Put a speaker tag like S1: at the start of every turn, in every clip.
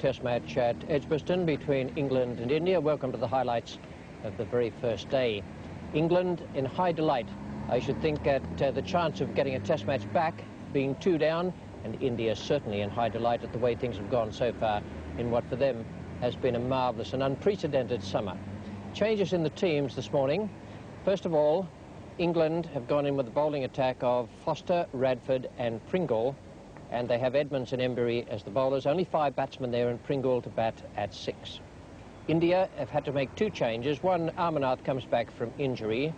S1: test match at Edgbaston between England and India. Welcome to the highlights of the very first day. England in high delight, I should think, at the chance of getting a test match back, being 2 down, and India certainly in high delight at the way things have gone so far in what for them has been a marvellous and unprecedented summer. Changes in the teams this morning. First of all, England have gone in with the bowling attack of Foster, Radford and Pringle, and they have Edmonds and Embury as the bowlers. Only 5 batsmen there, and Pringle to bat at 6. India have had to make 2 changes. One, Amarnath comes back from injury,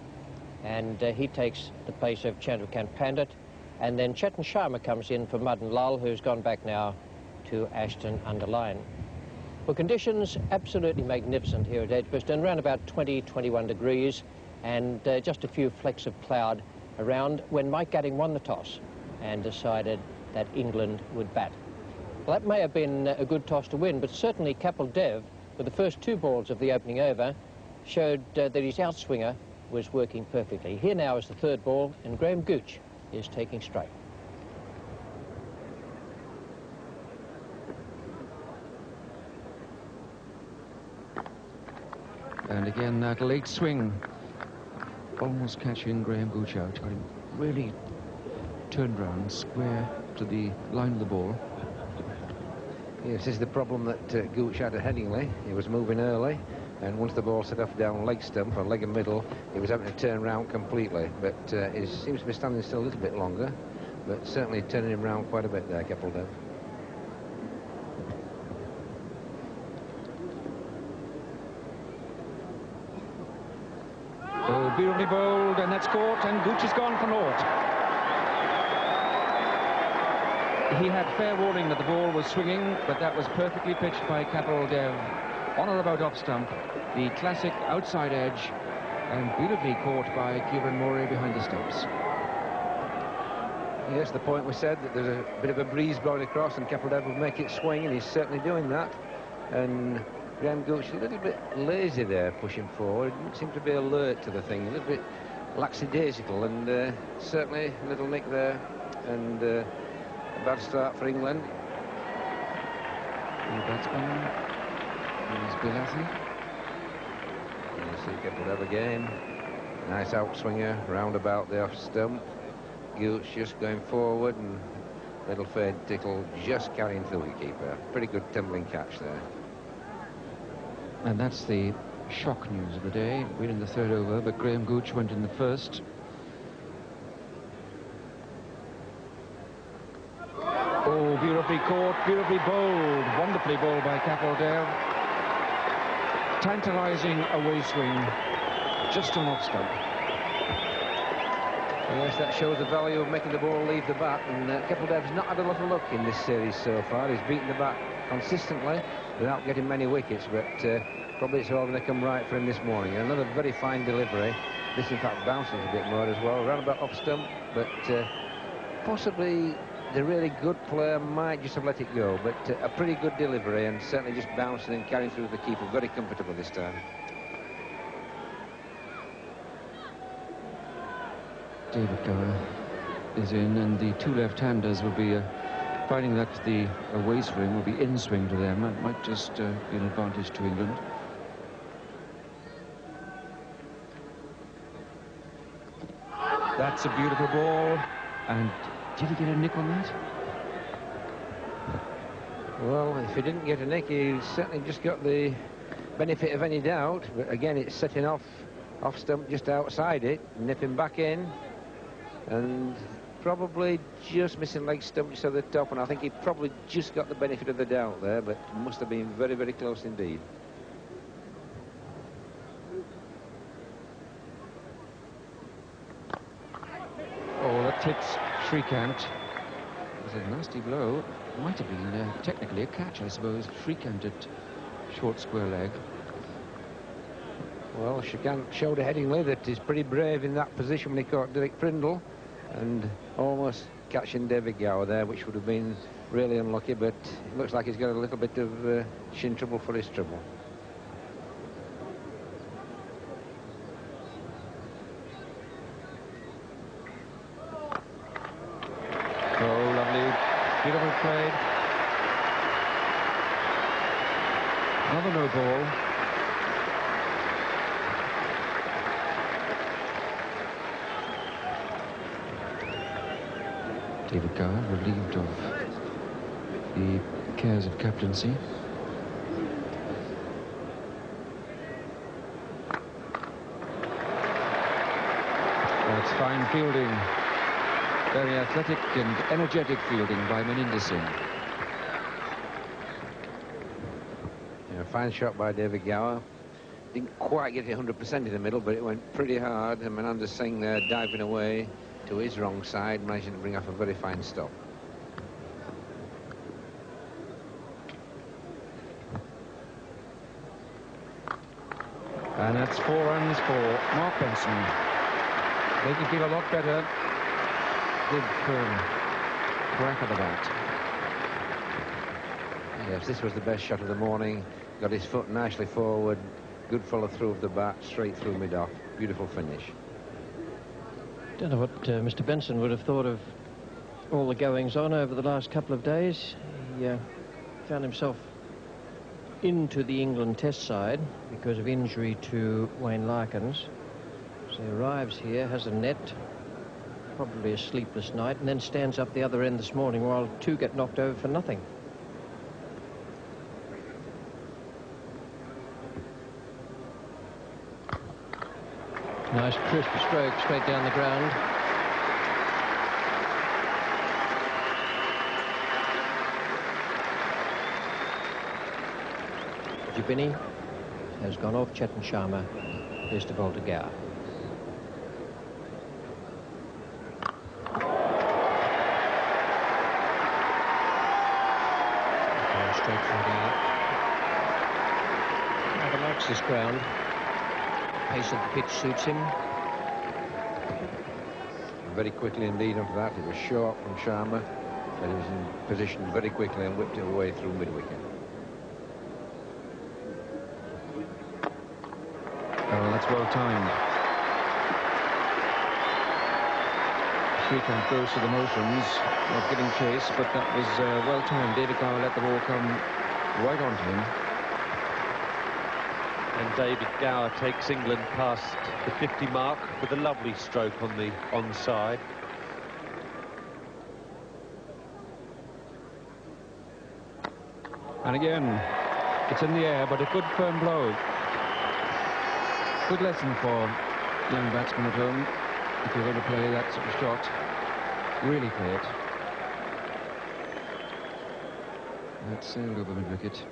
S1: and he takes the place of Chandrakant Pandit. And then Chetan Sharma comes in for Madan Lal, who's gone back now to Ashton Underline. Well, conditions absolutely magnificent here at Edgbaston, around about 20-21 degrees, and just a few flecks of cloud around when Mike Gatting won the toss and decided that England would bat. Well, that may have been a good toss to win, but certainly Kapil Dev, with the first 2 balls of the opening over, showed that his outswinger was working perfectly. Here now is the 3rd ball, and Graham Gooch is taking straight.
S2: And again, that late swing, almost catching Graham Gooch out. Got him really turned round, square to the line of the ball.
S3: Yes, this is the problem that Gooch had at Headingley. He was moving early, and once the ball set off down leg stump or leg and middle, he was having to turn round completely. But he seems to be standing still a little bit longer, but certainly turning him round quite a bit there, Kapil Dev.
S2: Oh, beautifully bowled, and that's caught, and Gooch is gone for naught. He had fair warning that the ball was swinging, but that was perfectly pitched by Kapil Dev. On or about off stump, the classic outside edge, and beautifully caught by Kieran Morey behind the stumps.
S3: Yes, the point was said that there's a bit of a breeze blowing across, and Kapil Dev would make it swing, and he's certainly doing that. And Graham Gooch a little bit lazy there, pushing forward. Didn't seem to be alert to the thing, a little bit lackadaisical, and certainly a little nick there, and a bad start for England.
S2: The batsman is Bilathi.
S3: You see Kapil Dev again. Nice outswinger, round about the off stump. Gooch just going forward, and little fade tickle just carrying through the keeper. Pretty good tumbling catch there.
S2: And that's the shock news of the day. We're in the 3rd over, but Graham Gooch went in the 1st. Oh, beautifully caught, beautifully bowled, wonderfully bowled by Kapil Dev. Tantalising away swing, just on off stump.
S3: Yes, that shows the value of making the ball leave the bat, and Kapil Dev's not had a lot of luck in this series so far. He's beaten the bat consistently without getting many wickets, but probably it's all going to come right for him this morning. Another very fine delivery. This, in fact, bounced a little bit more as well, round about off stump, but possibly the really good player might just have let it go, but a pretty good delivery, and certainly just bouncing and carrying through the keeper very comfortable this time.
S2: David Gower is in, and the 2 left-handers will be finding that the away swing will be in swing to them. It might just be an advantage to England. That's a beautiful ball, and did he get a nick on that?
S3: Well, if he didn't get a nick, he certainly just got the benefit of any doubt, but again, it's setting off stump just outside it, nipping back in, and probably just missing leg stump just at the top, and I think he probably just got the benefit of the doubt there, but must have been very, very close indeed.
S2: Oh, that hits Shrikant. It was a nasty blow. Might have been technically a catch, I suppose. Shrikant at short square leg.
S3: Well, Shrikant showed a Headingley that he's pretty brave in that position when he caught Derek Prindle, and almost catching David Gower there, which would have been really unlucky, but it looks like he's got a little bit of shin trouble for his trouble.
S2: Oh, lovely. Beautiful played. Another no ball. David Gower relieved of the cares of captaincy. That's fine fielding. Very athletic and energetic fielding by Maninder Singh.
S3: Yeah, fine shot by David Gower. Didn't quite get it 100% in the middle, but it went pretty hard. And Maninder Singh there diving away to his wrong side, managing to bring off a very fine stop.
S2: And that's 4 runs for Mark Benson. They can feel a lot better. Good firm crack of the bat.
S3: Yes, this was the best shot of the morning. Got his foot nicely forward. Good follow through of the bat, straight through mid-off. Beautiful finish.
S1: Don't know what Mr. Benson would have thought of all the goings-on over the last couple of days. He found himself into the England Test side because of injury to Wayne Larkins. So he arrives here, has a net, probably a sleepless night, and then stands up the other end this morning while 2 get knocked over for nothing. Nice crisp stroke straight down the ground. Jabini has gone off. Chetan Sharma is to bowl to Gower. Straight from Gower. Never likes this ground. Pace of the pitch suits him.
S3: Very quickly indeed after that. It was short from Sharma, but he was in position very quickly and whipped it away through mid-wicket.
S2: Oh, that's well timed. Srikanth goes through the motions of giving chase, but that was well timed. David Gower let the ball come right onto him.
S4: And David Gower takes England past the 50 mark with a lovely stroke on the onside.
S2: And again, it's in the air, but a good firm blow. Good lesson for young batsmen at home. If you're going to play that sort of shot, really play it. That sailed over mid-wicket.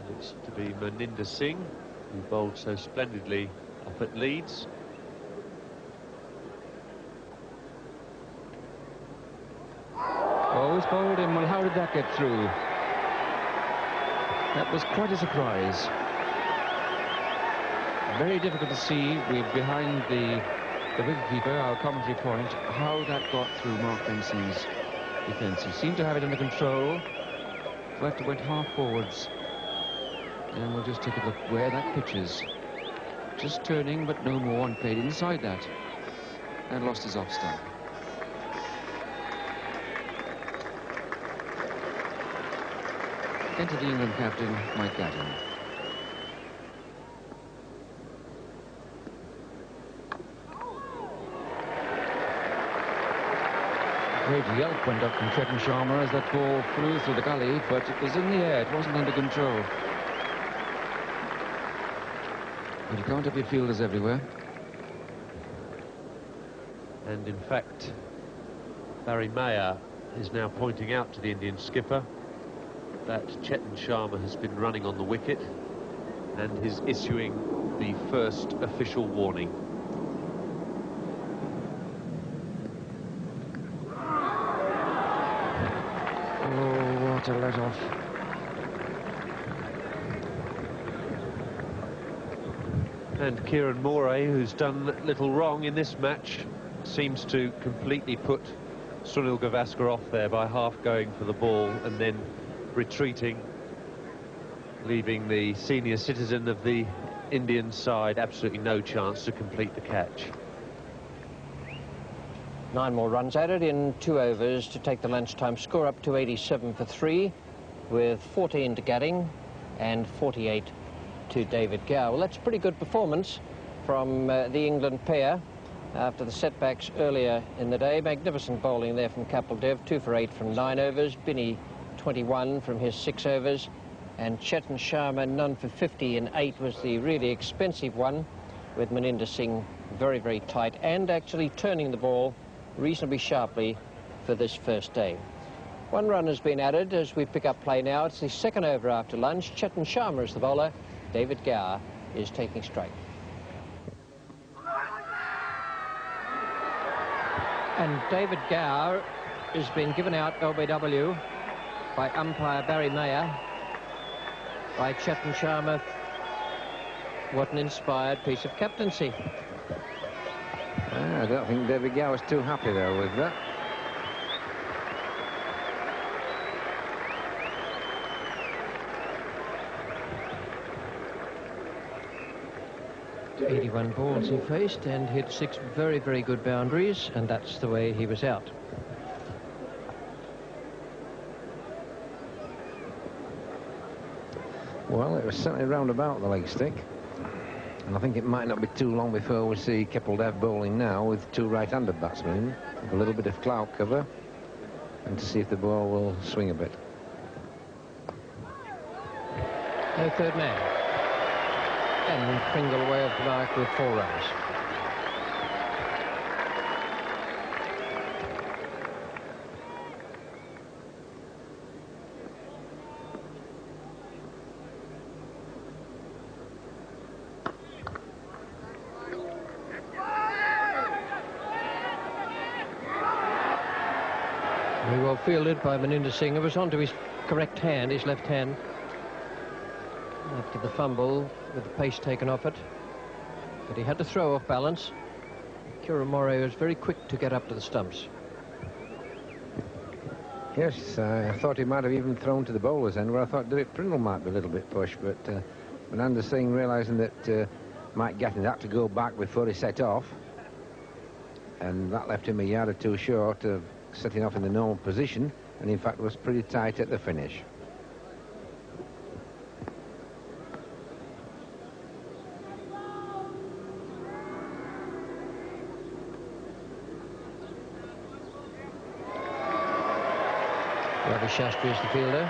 S4: Looks to be Maninder Singh, who bowled so splendidly up at Leeds.
S2: Oh, he's bowled him. Well, how did that get through? That was quite a surprise. Very difficult to see. We're behind the wicketkeeper, our commentary point, how that got through Mark Benson's defence. He seemed to have it under control. Left went half forwards. And we'll just take a look where that pitches. Just turning, but no more, and played inside that. And lost his off stump. Into the England captain, Mike Gatton. Great yelp went up from Chetan Sharma as that ball flew through the gully, but it was in the air, it wasn't under control. But you can't have your fielders everywhere.
S4: And in fact, Barry Mayer is now pointing out to the Indian skipper that Chetan Sharma has been running on the wicket and is issuing the first official warning.
S2: Oh, what a let-off.
S4: And Kieran Moray, who's done little wrong in this match, seems to completely put Sunil Gavaskar off there by half going for the ball and then retreating, leaving the senior citizen of the Indian side absolutely no chance to complete the catch.
S1: 9 more runs added in 2 overs to take the lunchtime score up to 87 for 3, with 14 to Gatting and 48 to David Gower. Well, that's a pretty good performance from the England pair after the setbacks earlier in the day. Magnificent bowling there from Kapil Dev, 2 for 8 from 9 overs. Binny 21 from his 6 overs. And Chetan Sharma, none for 50 in 8 was the really expensive one, with Maninder Singh very, very tight and actually turning the ball reasonably sharply for this first day. 1 run has been added as we pick up play now. It's the 2nd over after lunch. Chetan Sharma is the bowler. David Gower is taking strike. And David Gower has been given out LBW by umpire Barry Mayer by Chetan Sharma. What an inspired piece of captaincy.
S3: I don't think David Gower was too happy there with that.
S1: .81 balls he faced and hit 6 very, very good boundaries, and that's the way he was out.
S3: Well, it was certainly round about the leg stick, and I think it might not be too long before we see Kapil Dev bowling now with 2 right-handed batsmen, with a little bit of clout cover, and to see if the ball will swing a bit.
S1: No third man. And Pringle away off the mark with 4 runs. Very well fielded by Maninder Singh. It was onto his correct hand, his left hand, after the fumble with the pace taken off it. But he had to throw off balance. Kieran Moray was very quick to get up to the stumps.
S3: Yes, I thought he might have even thrown to the bowler's end, where I thought Derek Pringle might be a little bit pushed, but Maninder Singh, realising that Mike Gatting had to go back before he set off, and that left him a yard or 2 short of setting off in the normal position, and in fact was pretty tight at the finish.
S1: Ravi Shastri is the fielder.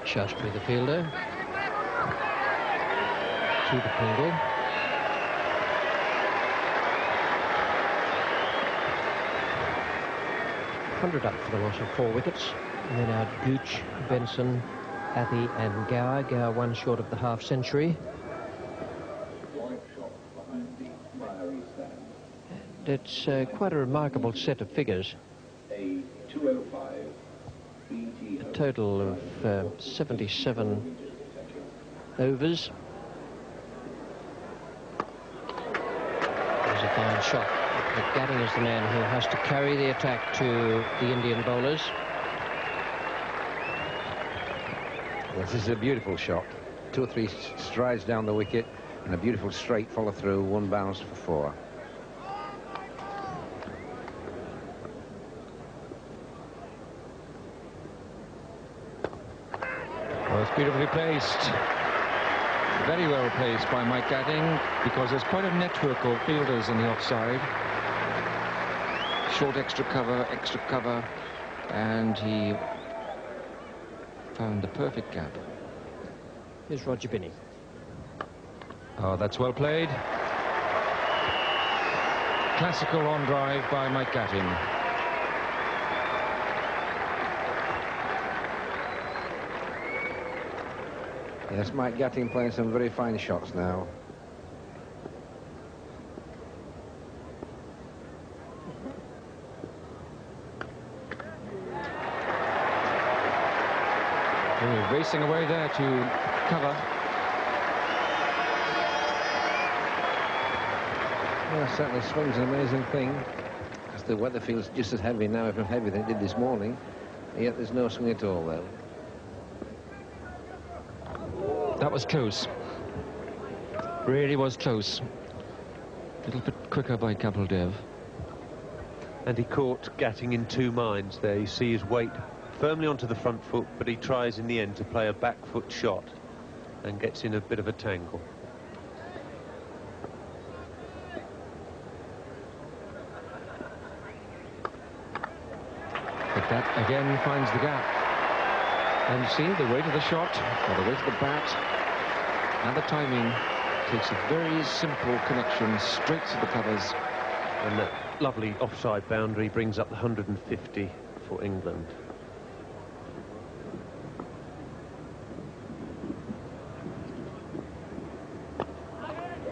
S1: Shastri the fielder. To the Pringle. Hundred up for the loss of 4 wickets. And then out Gooch, Benson, Athey and Gower. Gower 1 short of the half century. And it's quite a remarkable set of figures. A total of 77 overs. There's a fine shot. But Gatting is the man who has to carry the attack to the Indian bowlers.
S3: This is a beautiful shot. 2 or 3 strides down the wicket and a beautiful straight follow through, 1 bounce for 4.
S2: Well, it's beautifully placed. Very well placed by Mike Gatting, because there's quite a network of fielders in the offside. Short extra cover, and he found the perfect gap.
S1: Here's Roger Binny.
S2: Oh, that's well played. Classical on drive by Mike Gatting.
S3: Yes, Mike Gatting playing some very fine shots now.
S2: Racing away there to cover.
S3: Well, certainly swing's an amazing thing, because the weather feels just as heavy now, if not heavier than it did this morning, yet there's no swing at all there.
S2: That was close. Really was close. A little bit quicker by Kapil Dev.
S4: And he caught Gatting in two minds there. You see his weight firmly onto the front foot, but he tries in the end to play a back foot shot and gets in a bit of a tangle.
S2: But that again finds the gap. And you see the weight of the shot, or the weight of the bat, and the timing takes a very simple connection straight to the covers.
S4: And that lovely offside boundary brings up the 150 for England.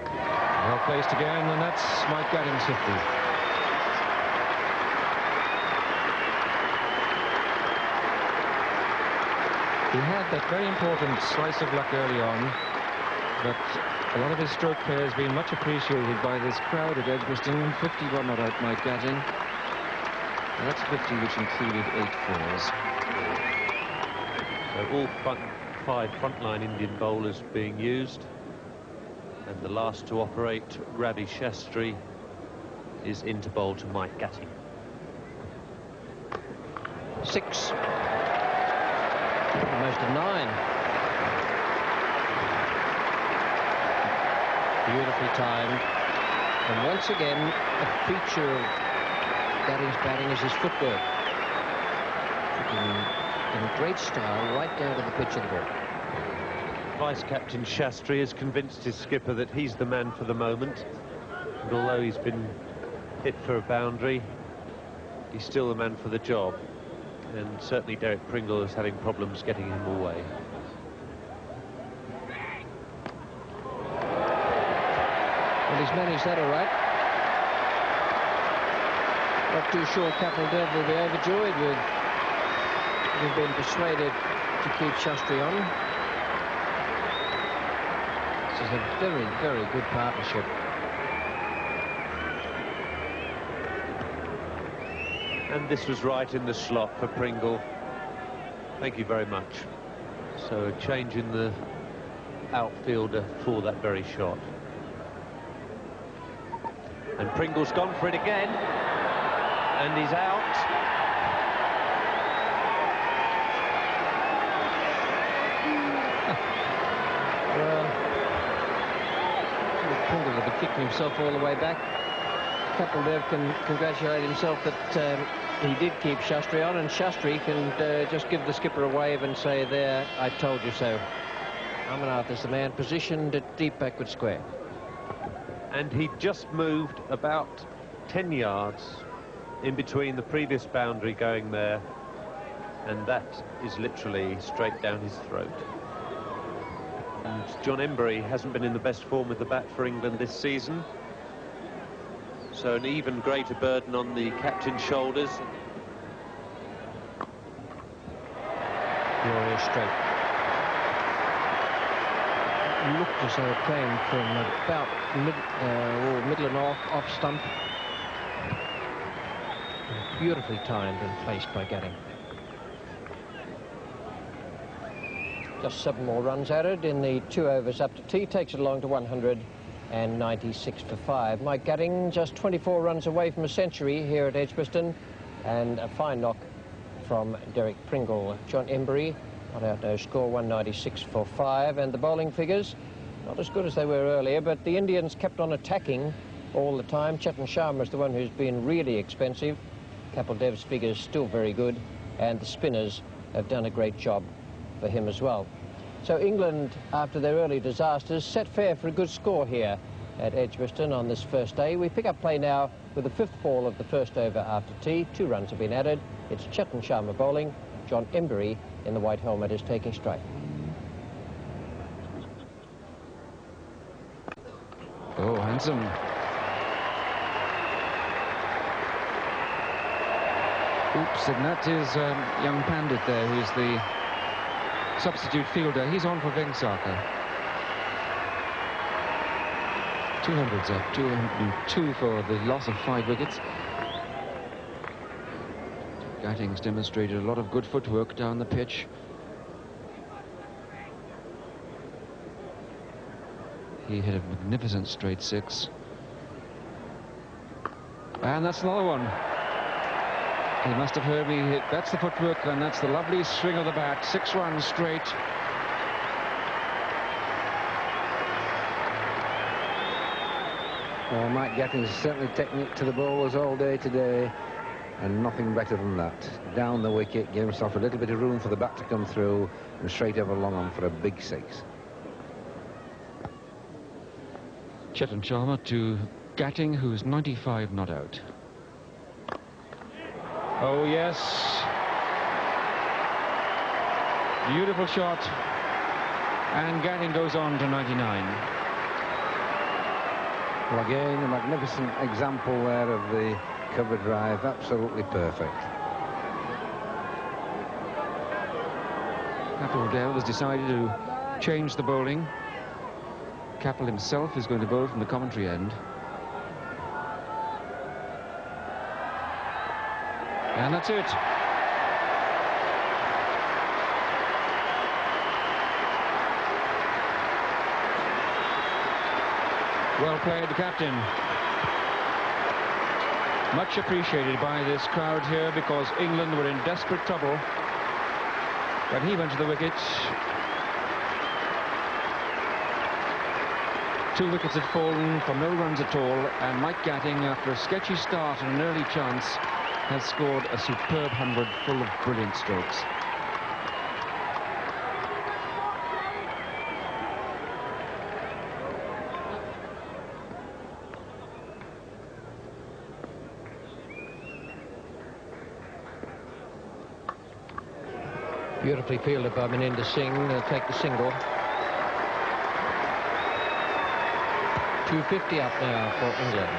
S2: Well placed again, and that's Mike Gatting's 50. He had that very important slice of luck early on, but a lot of his stroke play has been much appreciated by this crowd at Edgbaston. 51 not out Mike Gatting. And that's 50, which included 8 fours.
S4: So all 5 frontline Indian bowlers being used. And the last to operate, Ravi Shastri, is in to bowl to Mike Gatting.
S1: 6. Almost a 9. Beautifully timed. And once again, a feature of Gatting's batting is his footwork. In great style, right down to the pitch of the ball.
S4: Vice-Captain Shastri has convinced his skipper that he's the man for the moment. And although he's been hit for a boundary, he's still the man for the job. And certainly Derek Pringle is having problems getting him away.
S1: Well, he's managed that all right. Not too sure Kapil Dev will be overjoyed with having been persuaded to keep Shastri on. This is a very, very good partnership.
S4: And this was right in the slot for Pringle. Thank you very much. So a change in the outfielder for that very shot. And Pringle's gone for it again. And he's out.
S1: Well, Pringle will be kicking himself all the way back. Kapil Dev can congratulate himself that he did keep Shastri on, and Shastri can just give the skipper a wave and say, there, I told you so. Amarnath is the man positioned at deep backward square.
S4: And he just moved about 10 yards in between the previous boundary going there, and that is literally straight down his throat. And John Embury hasn't been in the best form with the bat for England this season. So an even greater burden on the captain's shoulders.
S1: Glorious stroke. It looked as though it came from about middle and off stump. Beautifully timed and placed by Gatting. Just 7 more runs added in the 2 overs up to tea, takes it along to 196 for 5. Mike Gatting just 24 runs away from a century here at Edgbaston, and a fine knock from Derek Pringle. John Embury not out no score, 196 for 5, and the bowling figures not as good as they were earlier, but the Indians kept on attacking all the time. Chetan Sharma is the one who's been really expensive. Kapil Dev's figures still very good, and the spinners have done a great job for him as well. So England, after their early disasters, set fair for a good score here at Edgbaston on this first day. We pick up play now with the 5th ball of the first over after tea. 2 runs have been added. It's Chetan Sharma bowling. John Embury in the white helmet is taking strike.
S2: Oh, handsome. Oops, and that is young Pandit there, who's the substitute fielder. He's on for Vengsarkar. 200's up, 202 for the loss of 5 wickets. Gatting's demonstrated a lot of good footwork down the pitch. He hit a magnificent straight 6. And that's another one. He must have heard me hit. That's the footwork, and that's the lovely swing of the bat. 6 runs straight.
S3: Well, Mike Gatting's certainly taking it to the bowlers all day today, and nothing better than that. Down the wicket, give himself a little bit of room for the bat to come through, and straight over long on for a big 6.
S2: Chetan Sharma to Gatting, who's 95 not out. Oh, yes. Beautiful shot. And Gatting goes on to 99.
S3: Well, again, a magnificent example there of the cover drive. Absolutely perfect.
S2: Kapil Dev has decided to change the bowling. Kapil himself is going to bowl from the commentary end. And that's it. Well played, the captain. Much appreciated by this crowd here, because England were in desperate trouble when he went to the wicket. 2 wickets had fallen for no runs at all, and Mike Gatting, after a sketchy start and an early chance, has scored a superb 100 full of brilliant strokes.
S1: Beautifully fielded by Maninder Singh. They'll take the single. 250 up now for England.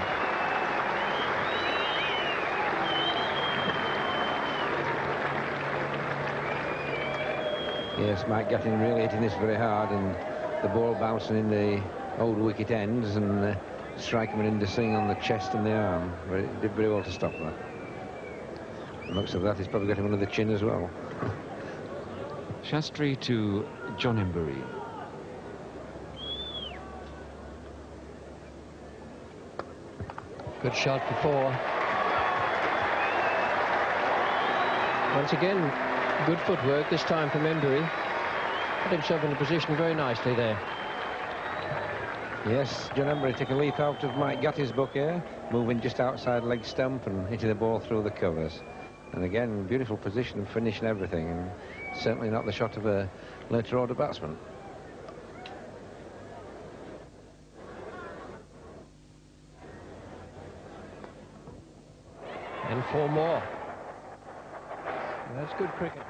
S3: Yes, Mike Gatting really hitting this very hard, and the ball bouncing in the old wicket ends, and striking Maninder Singh on the chest and the arm. But it did very well to stop that. And looks of that, he's probably got him under the chin as well.
S2: Shastri to John Embury.
S1: Good shot before. Once again, good footwork, this time from Embury. Put himself in a position very nicely there.
S3: Yes, John Embury took a leap out of Mike Gatting's book here, moving just outside leg stump and hitting the ball through the covers. And again, beautiful position and finish and everything, and certainly not the shot of a later order batsman.
S1: And 4 more. That's good cricket.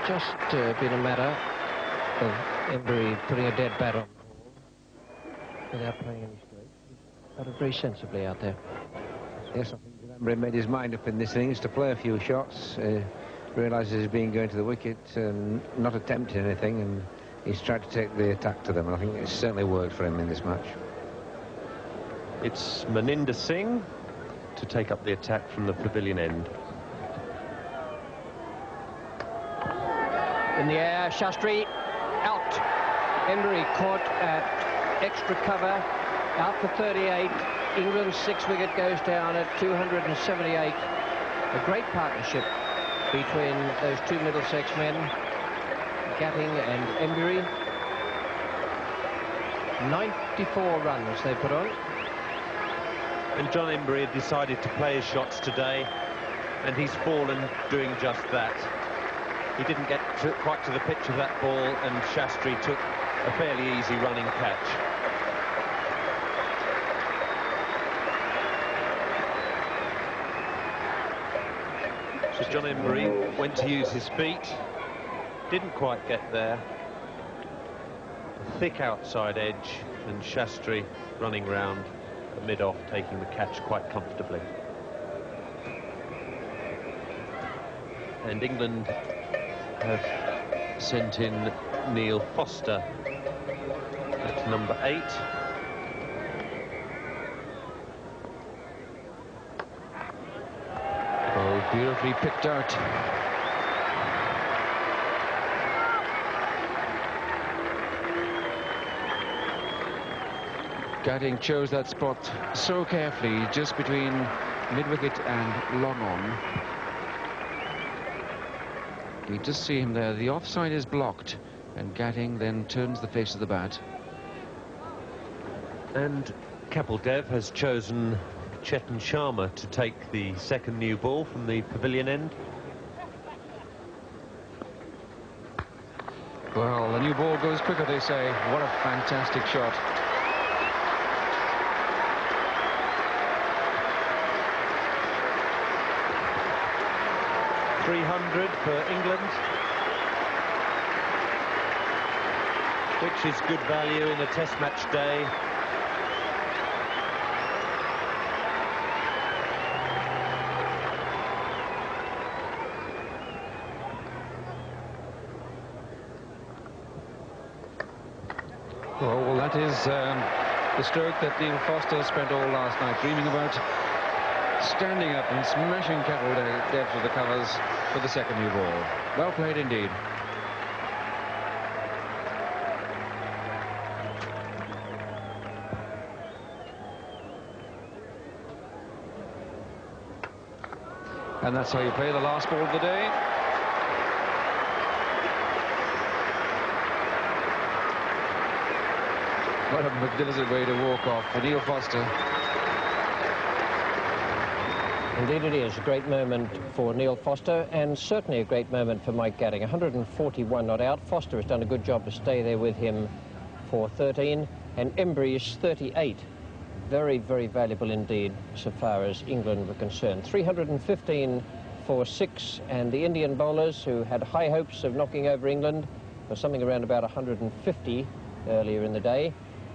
S1: Just been a matter of Embury putting a dead bat on the ball without playing any straight. He's batted very sensibly out there.
S3: Yes, I think Embury made his mind up in this innings to play a few shots, realises he's been going to the wicket and not attempting anything, and he's tried to take the attack to them, and I think it's certainly worked for him in this match.
S4: It's Maninder Singh to take up the attack from the pavilion end.
S1: In the air, Shastri out. Embury caught at extra cover, out for 38. England's 6th wicket goes down at 278. A great partnership between those 2 Middlesex men, Gatting and Embury. 94 runs they put on.
S4: And John Embury had decided to play his shots today, and he's fallen doing just that. He didn't get quite to the pitch of that ball, and Shastri took a fairly easy running catch. So John Embury went to use his feet, didn't quite get there. A thick outside edge, and Shastri running round at mid-off, taking the catch quite comfortably. And England have sent in Neil Foster at number 8.
S2: Beautifully picked out. Gatting chose that spot so carefully, just between mid-wicket and long on. You just see him there. The offside is blocked, and Gatting then turns the face of the bat.
S4: And Kapil Dev has chosen Chetan Sharma to take the second new ball from the pavilion end.
S2: Well, the new ball goes quicker, they say. What a fantastic shot.
S4: .300 for England, which is good value in a test match day.
S2: Well, that is the stroke that Neil Foster spent all last night dreaming about. Standing up and smashing Kapil Dev to the covers for the second new ball. Well played indeed. And that's how you play the last ball of the day. What a magnificent way to walk off for Neil Foster.
S1: Indeed it is a great moment for Neil Foster, and certainly a great moment for Mike Gatting. 141 not out. Foster has done a good job to stay there with him for 13, and Embry is 38. Very, very valuable indeed so far as England were concerned. 315 for 6, and the Indian bowlers, who had high hopes of knocking over England for something around about 150 earlier in the day,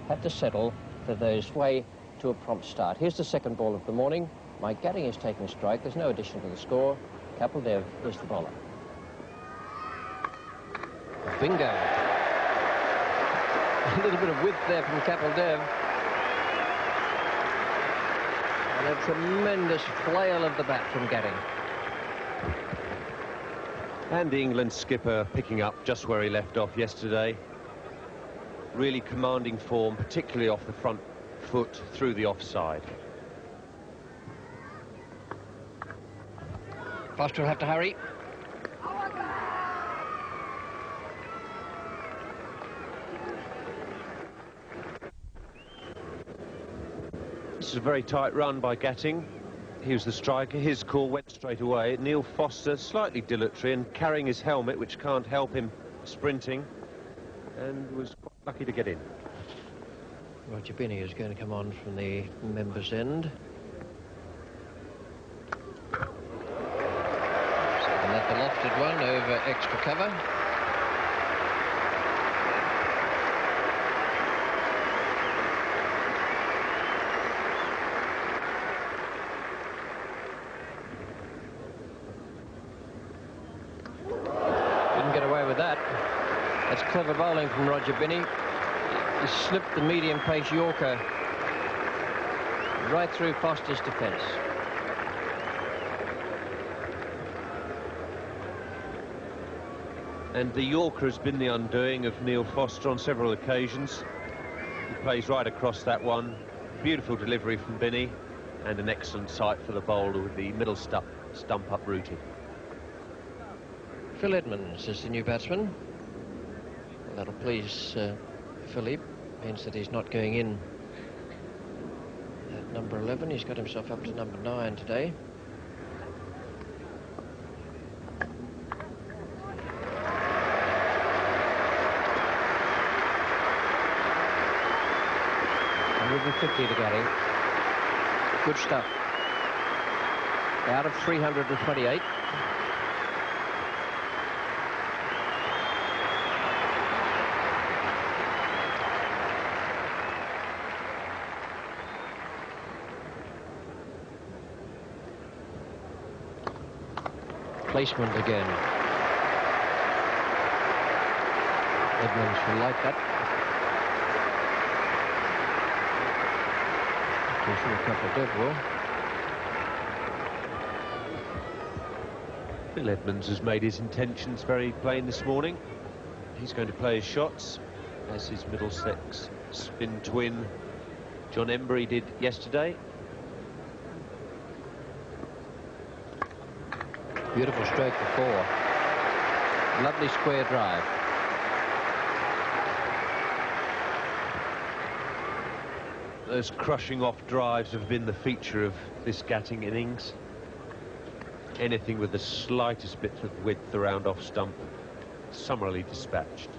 S1: had to settle for those way to a prompt start. Here's the second ball of the morning. Mike Gatting is taking strike. There's no addition to the score. Kapil Dev is the bowler. Bingo. A little bit of width there from Kapil Dev. And a tremendous flail of the bat from Gatting.
S4: And the England skipper picking up just where he left off yesterday. Really commanding form, particularly off the front foot through the offside.
S1: Foster will have to hurry.
S4: This is a very tight run by Gatting. He was the striker. His call went straight away. Neil Foster, slightly dilatory and carrying his helmet, which can't help him sprinting, and was quite lucky to get in.
S1: Roger Binney is going to come on from the members' end. And that the lofted one over extra cover. Didn't get away with that. That's clever bowling from Roger Binney. He slipped the medium pace Yorker right through Foster's defence.
S4: And the Yorker has been the undoing of Neil Foster on several occasions. He plays right across that one. Beautiful delivery from Binney, and an excellent sight for the bowler with the middle stump uprooted.
S1: Phil Edmonds is the new batsman. Well, that'll please Philippe. Means that he's not going in at number 11. He's got himself up to number 9 today. .150 to Gatting. Good stuff. Out of 328. Placement again. Edmonds will like that. I'm sure Kapil Dev will.
S4: Phil Edmonds has made his intentions very plain this morning. He's going to play his shots as his Middlesex spin twin John Embury did yesterday.
S1: Beautiful stroke for 4. Lovely square drive.
S4: Those crushing off drives have been the feature of this Gatting innings. Anything with the slightest bit of width around off stump, summarily dispatched.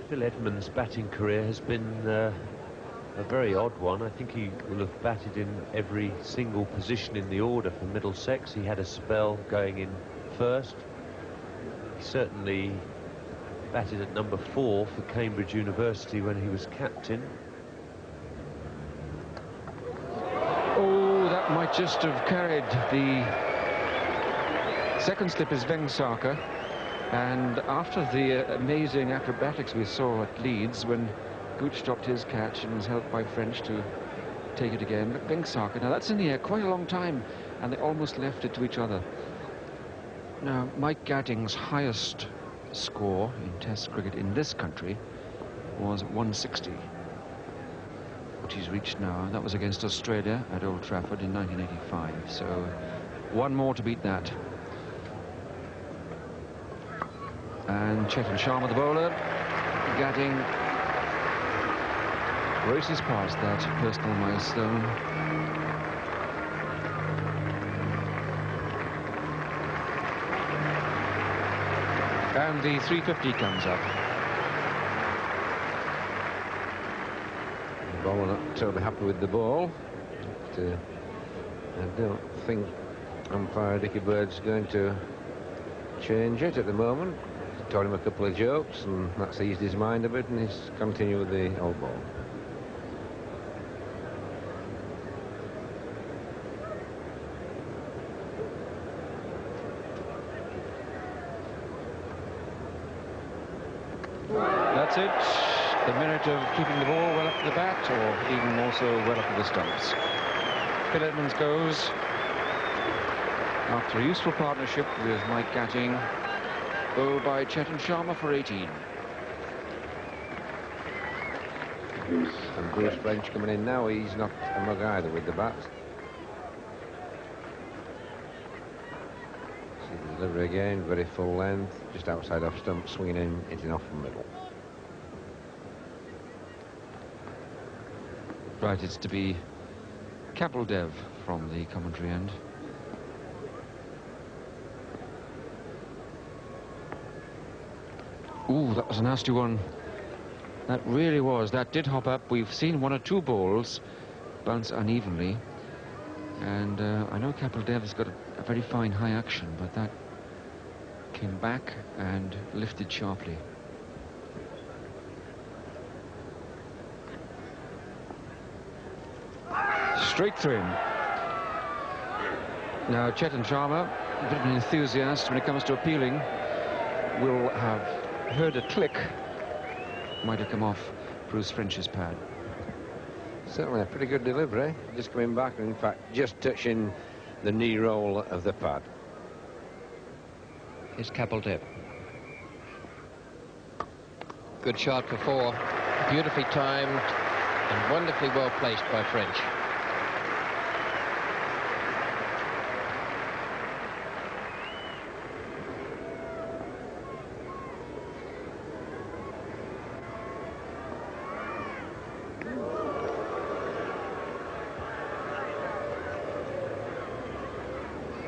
S4: Phil Edmonds' batting career has been a very odd one. I think he will have batted in every single position in the order for Middlesex. He had a spell going in first. He certainly batted at number 4 for Cambridge University when he was captain.
S2: Oh, that might just have carried. The second slip is Vengsarker, and after the amazing acrobatics we saw at Leeds when Gooch stopped his catch and was helped by French to take it again, but Vengsarker, now that's in the air quite a long time, and they almost left it to each other. Now, Mike Gatting's highest score in Test cricket in this country was 160, which he's reached now. That was against Australia at Old Trafford in 1985, so one more to beat that. And Chetan Sharma, the bowler. Gatting races past that personal milestone. And the 350 comes up.
S3: The bowler not totally happy with the ball. But, I don't think umpire Dickie Bird's going to change it at the moment. He's told him a couple of jokes, and that's eased his mind a bit, and he's continued with the old ball.
S2: That's it. The minute of keeping the ball well up to the bat, or even more so well up to the stumps. Phil Edmonds goes after a useful partnership with Mike Gatting, bowled by Chetan Sharma for 18.
S3: And Bruce French coming in now. He's not a mug either with the bat. See the delivery again, very full length, just outside off stump, swinging in, hitting off the middle.
S2: Right, it's to be Kapil Dev from the commentary end. Ooh, that was a nasty one. That really was. That did hop up. We've seen one or two balls bounce unevenly. And I know Kapil Dev has got a very fine high action, but that came back and lifted sharply. Straight through him. Now, Chetan Sharma, a bit of an enthusiast when it comes to appealing, will have heard a click. Might have come off Bruce French's pad.
S3: Certainly a pretty good delivery. Just coming back, and in fact, just touching the knee roll of the pad.
S1: Here's Kapil Dev. Good shot for 4. Beautifully timed and wonderfully well placed by French.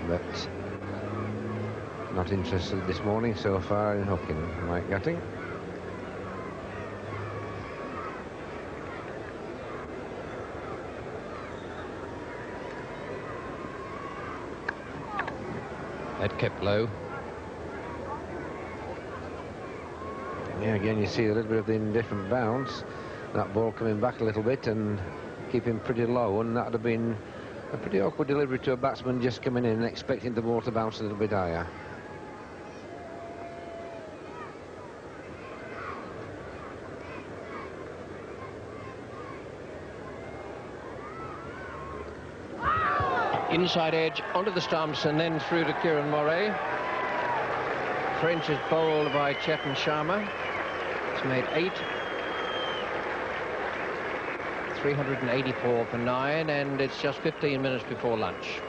S3: But not interested this morning so far in hooking Mike Gatting.
S1: That kept low.
S3: Yeah, again you see a little bit of the indifferent bounce. That ball coming back a little bit and keeping pretty low, and that would have been a pretty awkward delivery to a batsman just coming in and expecting the ball to bounce a little bit higher.
S1: Inside edge onto the stumps and then through to Kieran Moray. French is bowled by Chetan Sharma. It's made 8. 384 for 9, and it's just 15 minutes before lunch.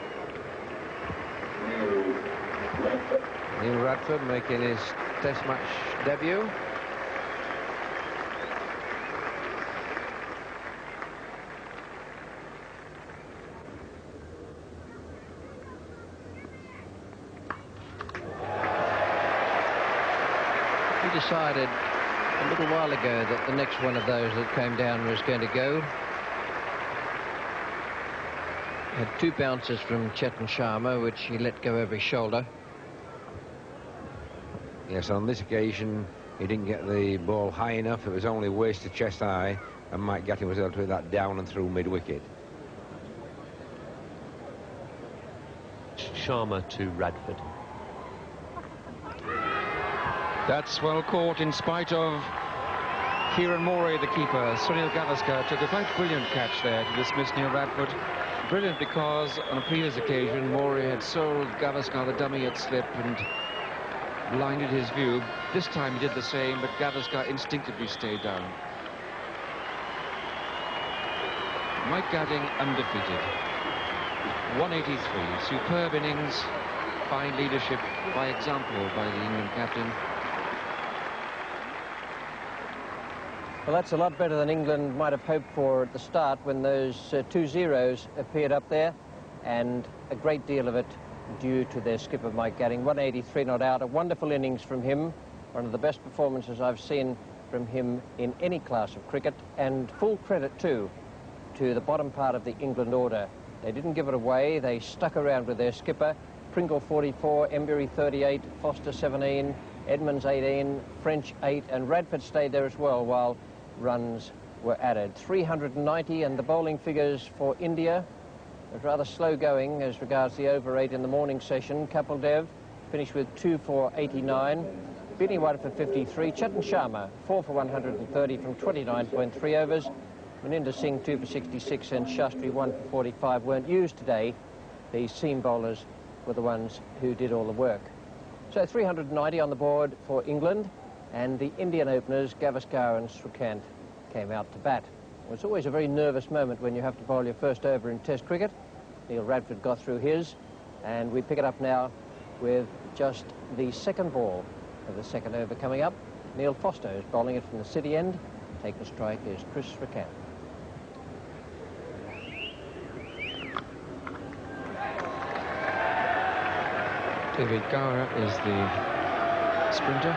S3: Neil Radford making his Test match debut.
S1: He decided a little while ago that the next one of those that came down was going to go. Had 2 bounces from Chetan Sharma, which he let go over his shoulder.
S3: Yes, on this occasion he didn't get the ball high enough. It was only waist to chest high, and Mike Gatting was able to hit that down and through mid-wicket.
S4: Sharma to Radford.
S2: That's well caught in spite of Kieran Moray, the keeper. Sunil Gavaskar took a quite brilliant catch there to dismiss Neil Radford. Brilliant because on a previous occasion Moray had sold Gavaskar the dummy at slip and blinded his view. This time he did the same, but Gavaskar instinctively stayed down. Mike Gatting undefeated. 183. Superb innings. Fine leadership by example by the England captain.
S1: Well, that's a lot better than England might have hoped for at the start when those 2 zeros appeared up there, and a great deal of it due to their skipper Mike Gatting. 183 not out. A wonderful innings from him. One of the best performances I've seen from him in any class of cricket, and full credit too to the bottom part of the England order. They didn't give it away. They stuck around with their skipper. Pringle 44, Embury 38, Foster 17, Edmonds 18, French 8, and Radford stayed there as well while runs were added. 390, and the bowling figures for India was rather slow going as regards the over 8 in the morning session. Kapil Dev finished with 2 for 89, Bini 1 for 53, Chetan Sharma 4 for 130 from 29.3 overs, Maninder Singh 2 for 66, and Shastri 1 for 45 weren't used today. The seam bowlers were the ones who did all the work. So 390 on the board for England, and the Indian openers, Gavaskar and Srikanth, came out to bat. Well, it's always a very nervous moment when you have to bowl your first over in Test cricket. Neil Radford got through his, and we pick it up now with just the second ball of the second over coming up. Neil Foster is bowling it from the city end. Taking strike is Chris Srikanth.
S2: David Gower is the sprinter.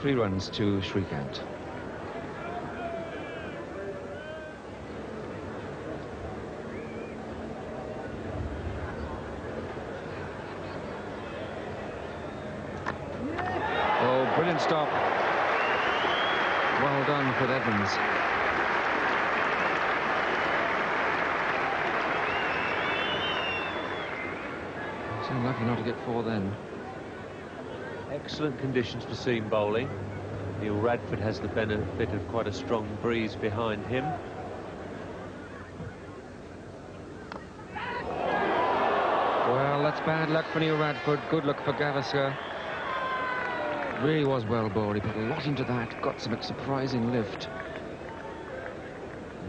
S2: Three runs to Srikanth. Oh, brilliant stop. Well done for Edmonds. So lucky not to get 4 then.
S4: Excellent conditions for seam bowling. Neil Radford has the benefit of quite a strong breeze behind him.
S2: Well, that's bad luck for Neil Radford. Good luck for Gavaskar. Really was well bowled. He put a lot into that. Got some surprising lift.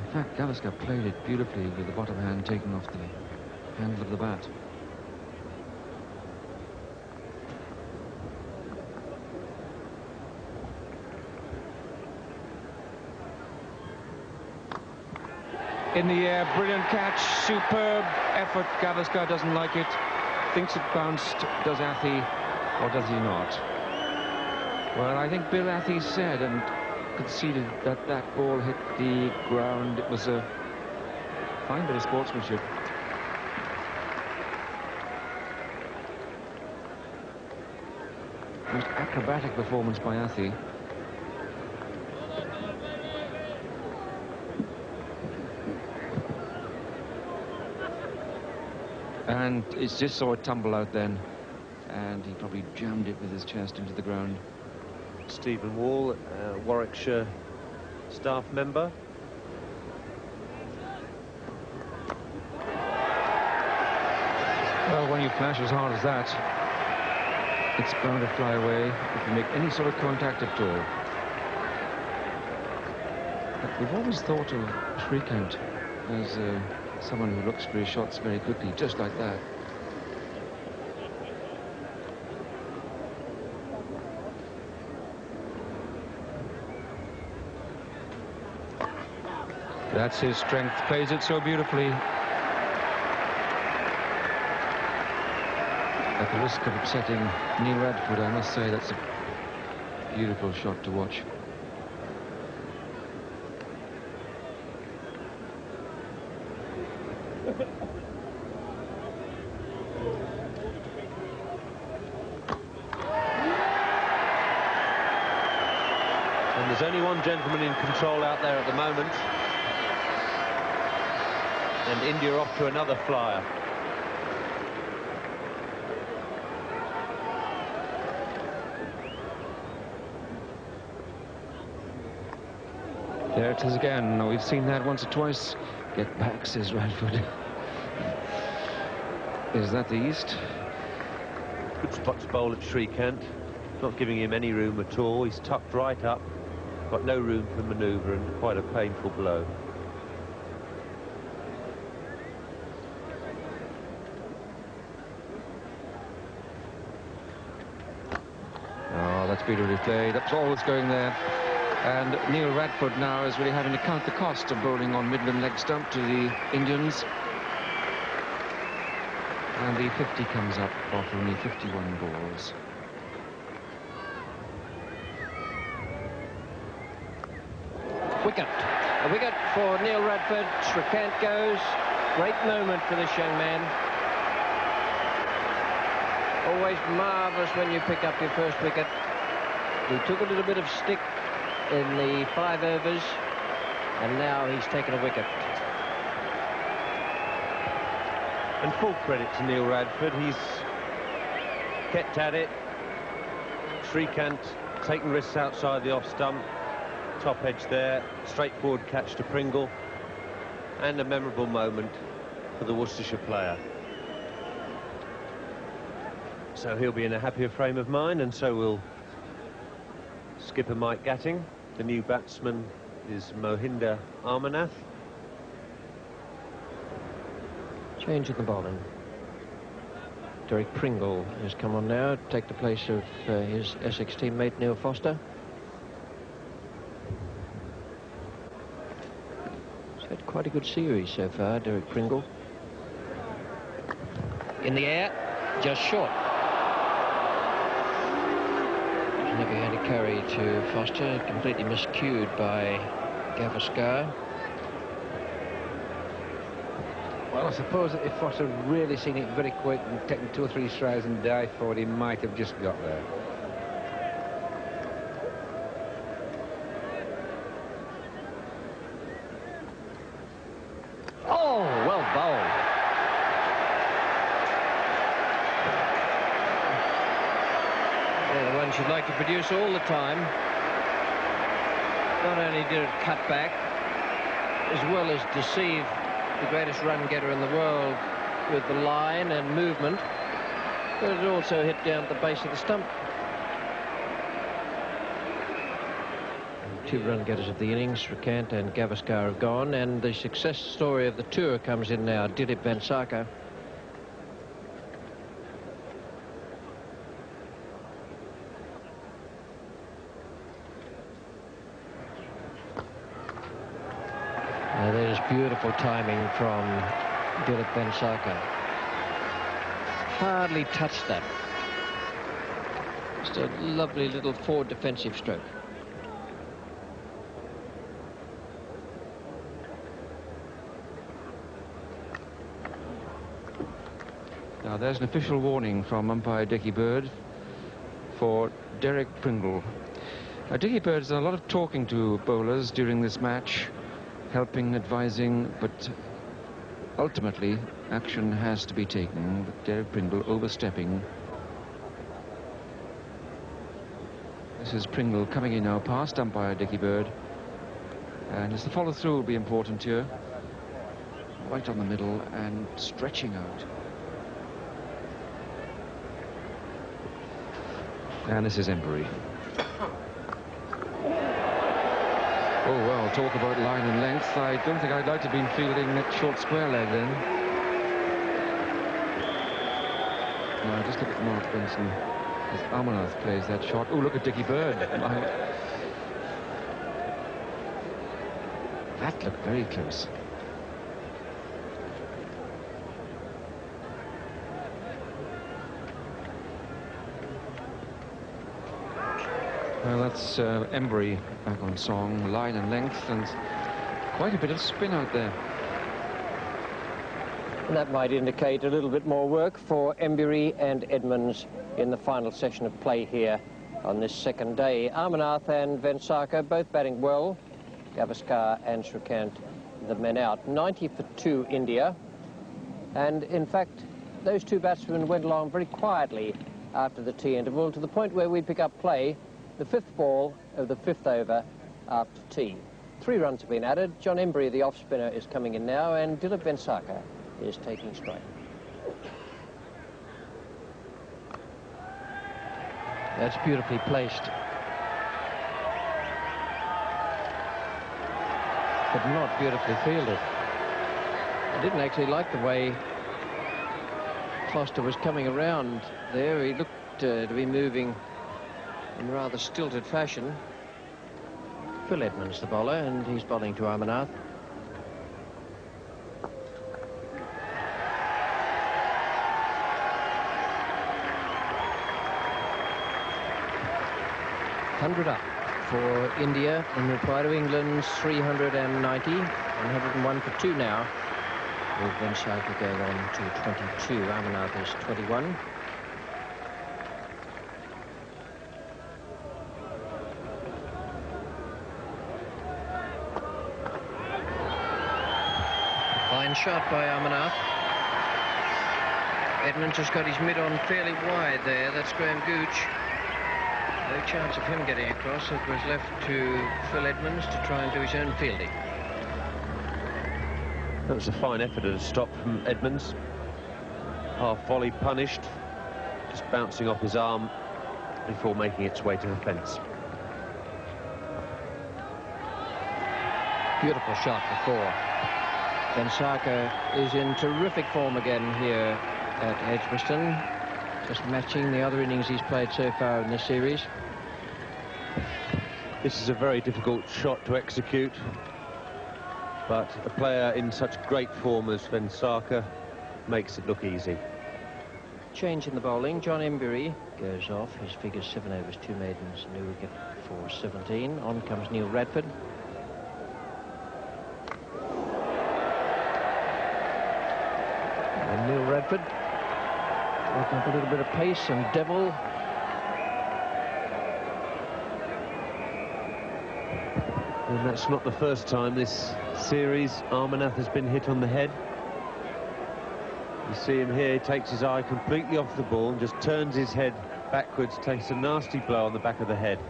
S2: In fact, Gavaskar played it beautifully with the bottom hand taking off the handle of the bat. In the air, brilliant catch, superb effort. Gavaskar doesn't like it, thinks it bounced. Does Athey, or does he not? Well, I think Bill Athey said and conceded that that ball hit the ground. It was a fine bit of sportsmanship. Most acrobatic performance by Athey. And it's just saw it tumble out then, and he probably jammed it with his chest into the ground.
S4: Stephen Wall, Warwickshire staff member.
S2: Well, when you flash as hard as that, it's bound to fly away if you make any sort of contact at all. But we've always thought of Shrikant as someone who looks for his shots very quickly, just like that. That's his strength, plays it so beautifully. At the risk of upsetting Neil Radford, I must say that's a beautiful shot to watch.
S4: And there's only one gentleman in control out there at the moment. And India off to another flyer.
S2: There it is again. No, we've seen that once or twice. Get back, says Radford. Is that the East?
S4: Good spot to bowl at Shrikant. Not giving him any room at all. He's tucked right up. Got no room for manoeuvre and quite a painful blow.
S2: Oh, that's beautifully played. That's all that's going there. And Neil Radford now is really having to count the cost of bowling on Midland leg stump to the Indians. And the 50 comes up after only 51 balls.
S1: Wicket. A wicket for Neil Radford. Shrikant goes. Great moment for this young man. Always marvellous when you pick up your first wicket. He took a little bit of stick in the 5 overs, and now he's taken a wicket.
S4: And full credit to Neil Radford. He's kept at it. Shrikant taking risks outside the off stump. Top edge there. Straightforward catch to Pringle. And a memorable moment for the Worcestershire player. So he'll be in a happier frame of mind, and so will skipper Mike Gatting. The new batsman is Mohinder Amarnath.
S1: Change in the bowling. Derek Pringle has come on now to take the place of his Essex teammate Neil Foster. He's had quite a good series so far, Derek Pringle. In the air, just short. Never had a carry to Foster, completely miscued by Gavaskar.
S3: Well, I suppose that if Foster had really seen it very quick and taken 2 or 3 strides and dived forward, he might have just got there.
S1: Oh, well bowled. They're the ones you'd like to produce all the time. Not only did it cut back, as well as deceive the greatest run getter in the world with the line and movement, but it also hit down at the base of the stump. 2 run getters of the innings, Shrikant and Gavaskar, have gone, and the success story of the tour comes in now. Dilip Vengsarkar. There's beautiful timing from Dilip Vengsarkar. Hardly touched that. Just a lovely little forward defensive stroke.
S2: Now there's an official warning from umpire Dickie Bird for Derek Pringle. Now Dickie Bird has done a lot of talking to bowlers during this match, helping, advising, but ultimately action has to be taken with Derek Pringle overstepping. This is Pringle coming in now past umpire Dickie Bird. And as the follow-through will be important here. Right on the middle and stretching out. And this is Embury. Oh, well, talk about line and length. I don't think I'd like to have been fielding that short square leg then. Now, just look at Mark Benson as Amarnath plays that shot. Oh, look at Dickie Bird. That looked very close. Well, that's Embury back on song, line and length, and quite a bit of spin out there.
S1: And that might indicate a little bit more work for Embury and Edmonds in the final session of play here on this second day. Amarnath and Vengsarkar both batting well. Gavaskar and Shrikant the men out. 90 for 2 India. And in fact, those two batsmen went along very quietly after the tea interval, to the point where we pick up play the 5th ball of the 5th over after tea. 3 runs have been added. John Embury, the off-spinner, is coming in now, and Dilip Vengsarkar is taking strike. That's beautifully placed. But not beautifully fielded. I didn't actually like the way Foster was coming around there. He looked to be moving in rather stilted fashion. Phil Edmonds, the bowler, and he's bowling to Amarnath. $100 up for India in reply to England's 390. 101 for 2 now, with Vengsarkar going on to 22. Amarnath is 21. Fine shot by Amarnath. Edmonds has got his mid on fairly wide there. That's Graham Gooch. No chance of him getting across. It was left to Phil Edmonds to try and do his own fielding.
S4: That was a fine effort at a stop from Edmonds. Half volley punished, just bouncing off his arm before making its way to the fence.
S1: Beautiful shot before. Vengsarkar is in terrific form again here at Edgbaston, just matching the other innings he's played so far in this series.
S4: This is a very difficult shot to execute, but a player in such great form as Vengsarkar makes it look easy.
S1: Change in the bowling. John Embury goes off. His figures 7 overs, 2 maidens, no wicket for 17. On comes Neil Radford. And Neil Radford working up a little bit of pace and devil.
S4: And that's not the first time this series Amarnath has been hit on the head. You see him here, he takes his eye completely off the ball and just turns his head backwards, takes a nasty blow on the back of the head.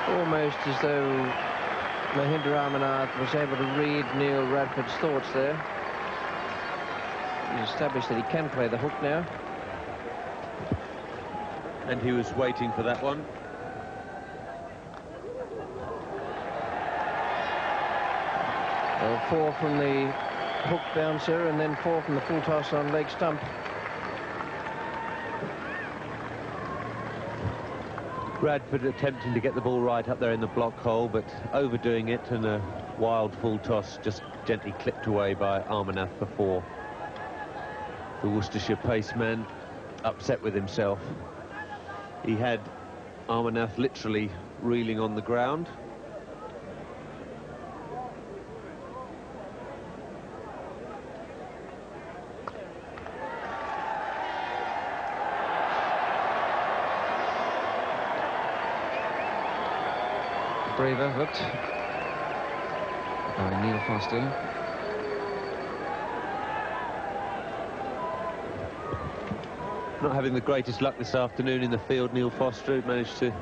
S1: Almost as though Mahindra Amarnath was able to read Neil Radford's thoughts there. He's established that he can play the hook now.
S4: And he was waiting for that one.
S1: Well, 4 from the hook bouncer and then 4 from the full toss on leg stump.
S4: Radford attempting to get the ball right up there in the block hole, but overdoing it, and a wild full toss just gently clipped away by Amarnath for 4. The Worcestershire paceman upset with himself. He had Amarnath literally reeling on the ground.
S2: brave effort by Neil Foster.
S4: Not having the greatest luck this afternoon in the field, Neil Foster managed to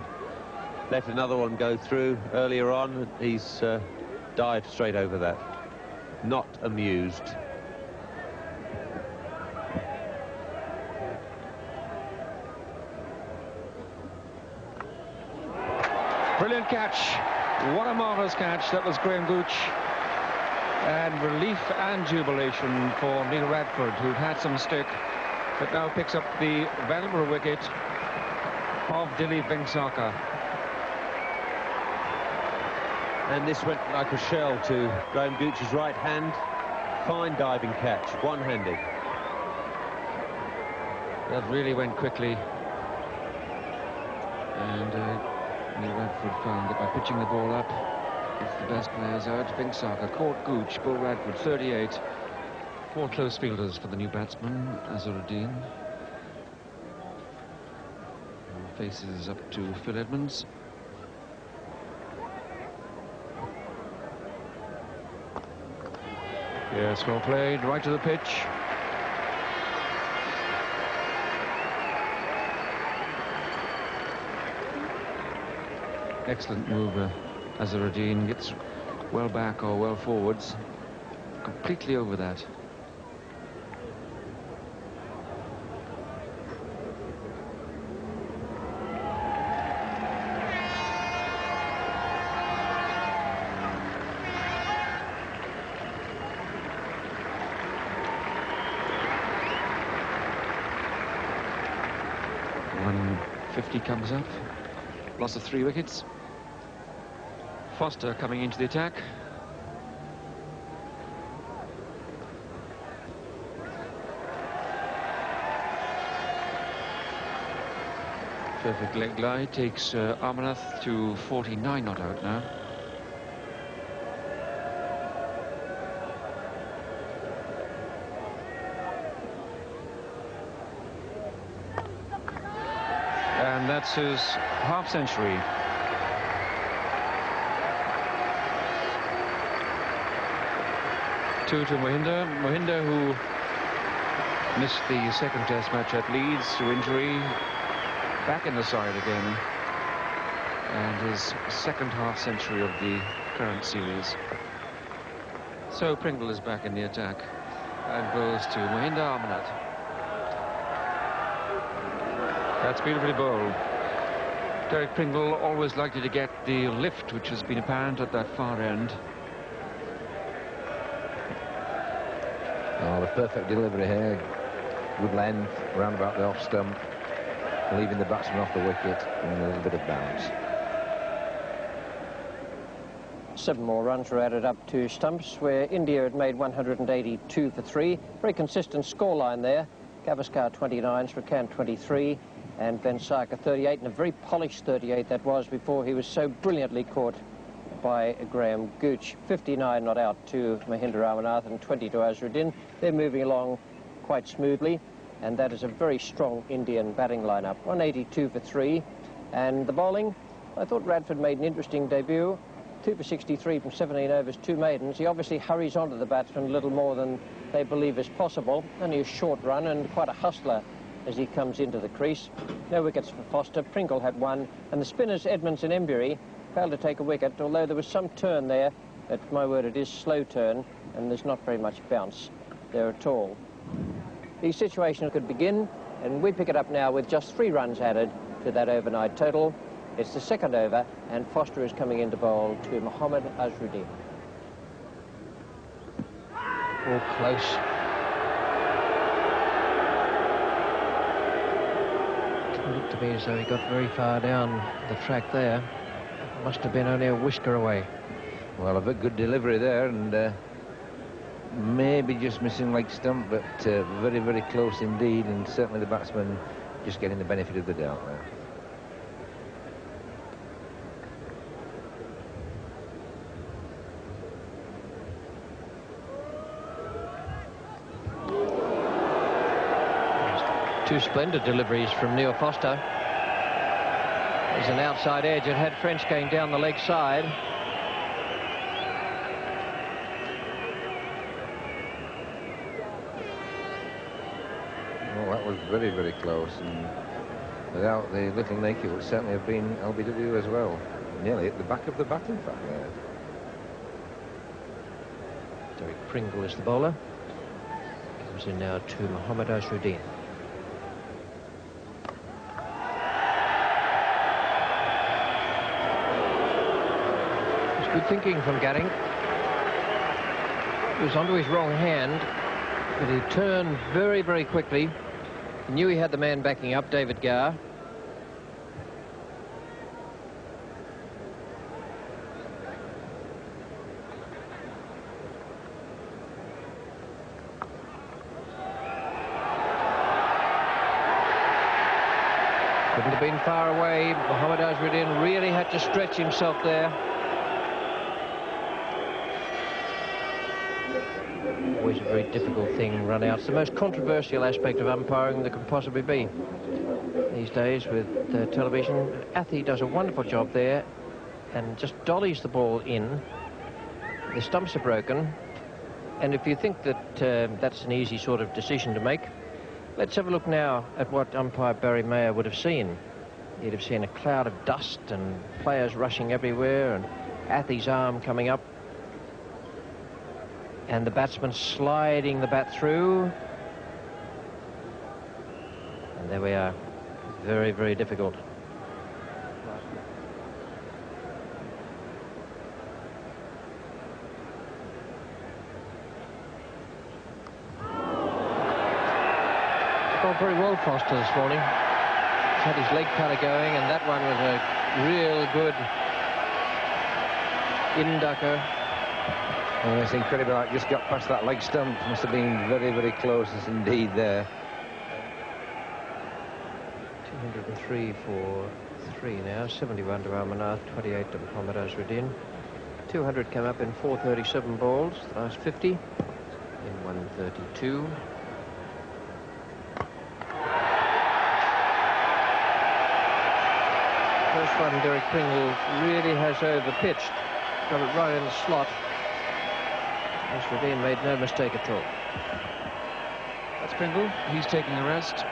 S4: let another one go through earlier on. He's dived straight over that. Not amused.
S2: Brilliant catch. What a marvellous catch. That was Graham Gooch. And relief and jubilation for Neil Radford, who'd had some stick, but now picks up the valuable wicket of Dilip Vengsarkar.
S4: And this went like a shell to Graham Gooch's right hand. Fine diving catch, one-handed.
S2: That really went quickly. And Neil Radford found that by pitching the ball up, it's the best players out. Vengsarkar caught Gooch, Bull Radford 38. 4 close fielders for the new batsman, Azharuddin. Faces up to Phil Edmonds. Yes, well played, right to the pitch. Excellent move. Azharuddin gets well back or well forwards. Completely over that. .150 comes up. Loss of 3 wickets. Foster coming into the attack. Perfect leg glide takes Amarnath to 49 not out now. And that's his half century. Two to Mohinder. Mohinder, who missed the second test match at Leeds to injury, back in the side again. And his second half century of the current series. So Pringle is back in the attack and goes to Mohinder Amarnath. That's beautifully bowled. Derek Pringle always likely to get the lift, which has been apparent at that far end.
S3: Oh, the perfect delivery here. Good length, round about the off stump, leaving the batsman off the wicket, and a little bit of bounce.
S1: 7 more runs were added up to stumps, where India had made 182 for 3. Very consistent scoreline there. Gavaskar 29, Srikanth 23, and Vengsarkar 38, and a very polished 38 that was before he was so brilliantly caught by Graham Gooch. 59 not out to Mohinder Amarnath and 20 to Azharuddin. They're moving along quite smoothly, and that is a very strong Indian batting lineup. 182 for 3, and the bowling, I thought Radford made an interesting debut. 2 for 63 from 17 overs, 2 maidens. He obviously hurries onto the batsman a little more than they believe is possible. Only a short run and quite a hustler as he comes into the crease. No wickets for Foster. Pringle had 1, and the spinners Edmonds and Embury failed to take a wicket, although there was some turn there. But my word, it is slow turn, and there's not very much bounce there at all. The situation could begin, and we pick it up now with just 3 runs added to that overnight total. It's the second over, and Foster is coming in to bowl to Mohammad Azharuddin. All close. Didn't look to me as though he got very far down the track there. Must have been only a whisker away.
S3: Well, a very good delivery there, and maybe just missing leg stump, but very, very close indeed, and certainly the batsman just getting the benefit of the doubt there.
S1: Two splendid deliveries from Neil Foster. There's an outside edge. It had French going down the leg side.
S3: Well, that was very, very close. And without the little nick, it would certainly have been LBW as well. Nearly at the back of the bat, in fact, there.
S1: Derek Pringle is the bowler. Comes in now to Mohammad Azharuddin. It's good thinking from Gatting. He was onto his wrong hand, but he turned very, very quickly. He knew he had the man backing up, David Gower. Couldn't have been far away. Mohammad Azharuddin really had to stretch himself there. Always a very difficult thing, run out. It's the most controversial aspect of umpiring there can possibly be these days with television. Athey does a wonderful job there and just dollies the ball in. The stumps are broken, and if you think that that's an easy sort of decision to make, let's have a look now at what umpire Barry Mayer would have seen. He'd have seen a cloud of dust and players rushing everywhere and Athey's arm coming up and the batsman sliding the bat through. And there we are. Very, very difficult. Gone very well, Foster, this morning. He's had his leg cutter going, and that one was a real good in-ducker.
S3: Oh, it's incredible. I just got past that leg stump. Must have been very, very close indeed there.
S1: 203 for 3 now. 71 to Amarnath, 28 to Mohammad Azharuddin. 200 came up in 437 balls. The last 50 in 132. First one, Derek Pringle really has over-pitched. Got it right in the slot. Azharuddin made no mistake at all.
S2: That's Pringle. He's taking a rest.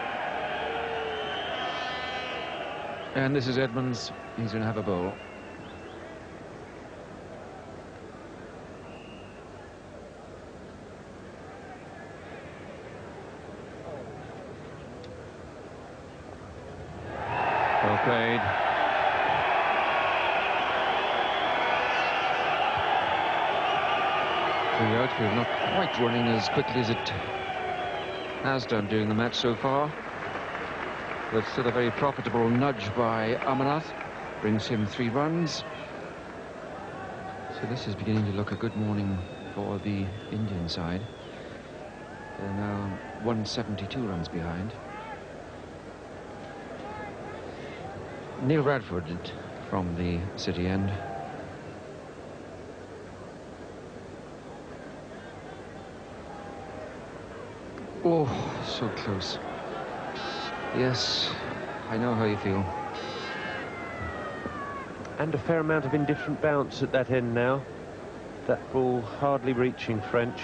S2: And this is Edmonds. He's going to have a bowl. Well played. The outfield not quite running as quickly as it has done during the match so far. But still a very profitable nudge by Amarnath. Brings him 3 runs. So this is beginning to look a good morning for the Indian side. They're now 172 runs behind. Neil Bradford from the City end. Oh, so close. Yes, I know how you feel.
S4: And a fair amount of indifferent bounce at that end now. That ball hardly reaching French.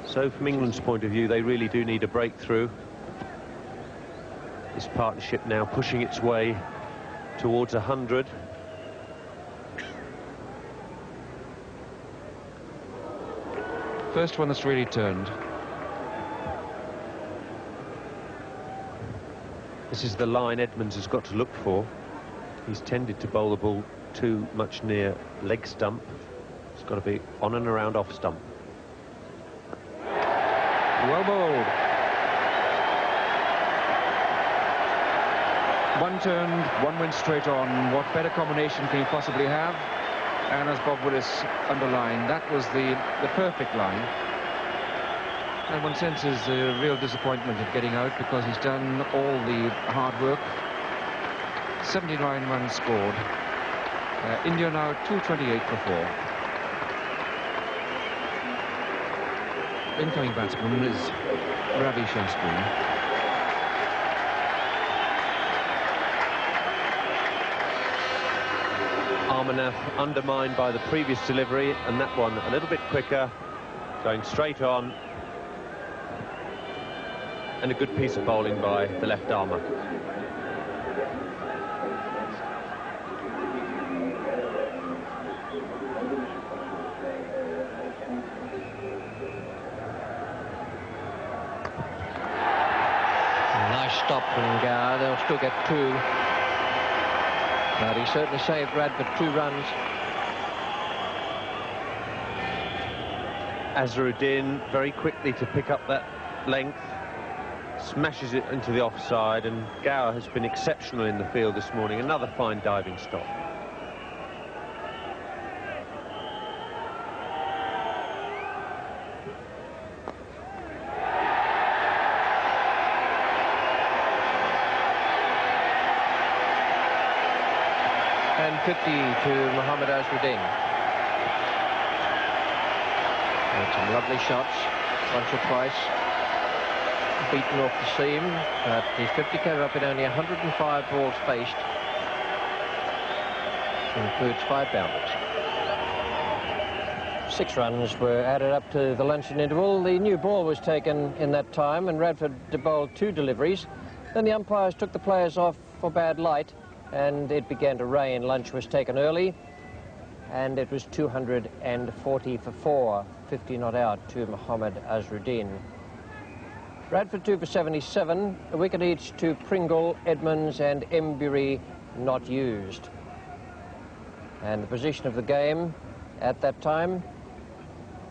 S4: So from England's point of view, they really do need a breakthrough. This partnership now pushing its way towards 100.
S2: First one that's really turned.
S4: This is the line Edmonds has got to look for. He's tended to bowl the ball too much near leg stump. It's got to be on and around off stump.
S2: Well bowled. One turned, one went straight on. What better combination can you possibly have? And as Bob Willis underlined, that was the perfect line. And one senses a real disappointment at getting out because he's done all the hard work. 79 runs scored. India now 228 for 4. Incoming batsman is Ravi Shastri.
S4: Armanov undermined by the previous delivery, and that one a little bit quicker, going straight on. And a good piece of bowling by the left armour.
S1: Nice stop from Gower. They'll still get 2. But he certainly saved Radford 2 runs.
S4: Azharuddin very quickly to pick up that length, smashes it into the offside, and Gower has been exceptional in the field this morning. Another fine diving stop.
S1: And 50 to Mohammad Azharuddin. And some lovely shots, once or twice. Beaten off the seam, but his 50 came up in only 105 balls faced. Includes 5 boundaries. 6 runs were added up to the luncheon interval. The new ball was taken in that time, and Radford bowled 2 deliveries. Then the umpires took the players off for bad light, and it began to rain. Lunch was taken early, and it was 240 for 4, 50 not out to Mohammad Azharuddin. Radford 2 for 77, a wicket each to Pringle, Edmonds and Embury not used. And the position of the game at that time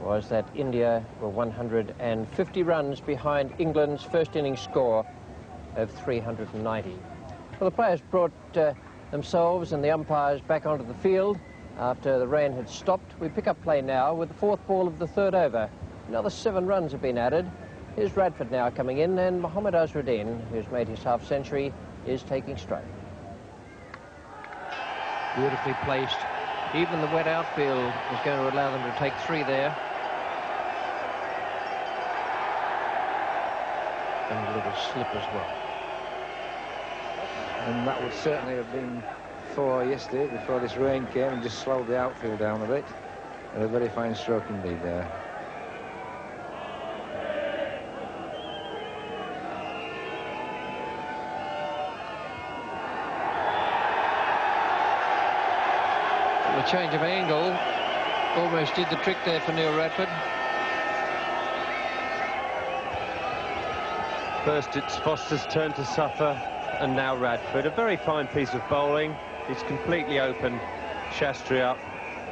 S1: was that India were 150 runs behind England's first innings score of 390. Well, the players brought themselves and the umpires back onto the field after the rain had stopped. We pick up play now with the 4th ball of the 3rd over. Another 7 runs have been added. Here's Radford now coming in, and Mohammad Azharuddin, who's made his half-century, is taking strike. Beautifully placed. Even the wet outfield is going to allow them to take 3 there. And a little slip as well.
S3: And that would certainly have been 4 yesterday before this rain came and just slowed the outfield down a bit. And a very fine stroke indeed there.
S1: The change of angle almost did the trick there for Neil Radford.
S4: First it's Foster's turn to suffer, and now Radford. A very fine piece of bowling. He's completely open Shastri up,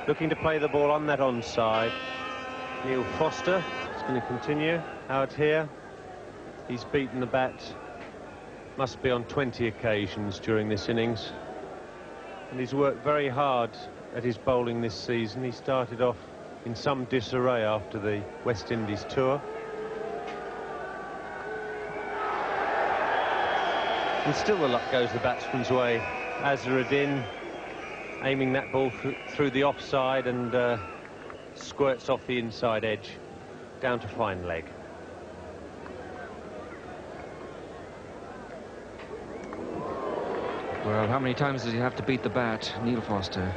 S4: looking to play the ball on that onside. Neil Foster is going to continue out here. He's beaten the bat, must be on 20 occasions during this innings. And he's worked very hard at his bowling this season. He started off in some disarray after the West Indies tour. And still the luck goes the batsman's way. Azharuddin aiming that ball through the offside and squirts off the inside edge down to fine leg.
S2: Well, how many times does he have to beat the bat, Neil Foster?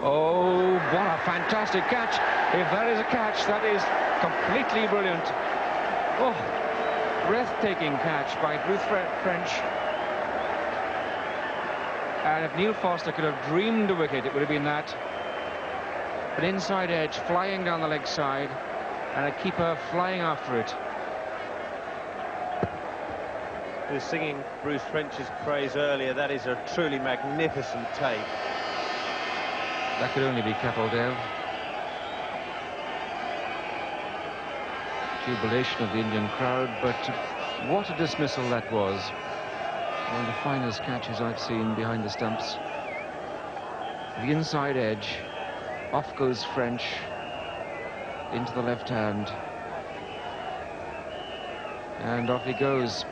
S2: Oh, what a fantastic catch. If that is a catch, that is completely brilliant. Oh, breathtaking catch by Bruce French. And if Neil Foster could have dreamed a wicket, it would have been that. An inside edge flying down the leg side, and a keeper flying after it.
S4: We were singing Bruce French's praise earlier. That is a truly magnificent take.
S2: That could only be Kapil Dev. Jubilation of the Indian crowd, but what a dismissal that was. One of the finest catches I've seen behind the stumps. The inside edge, off goes French, into the left hand. And off he goes.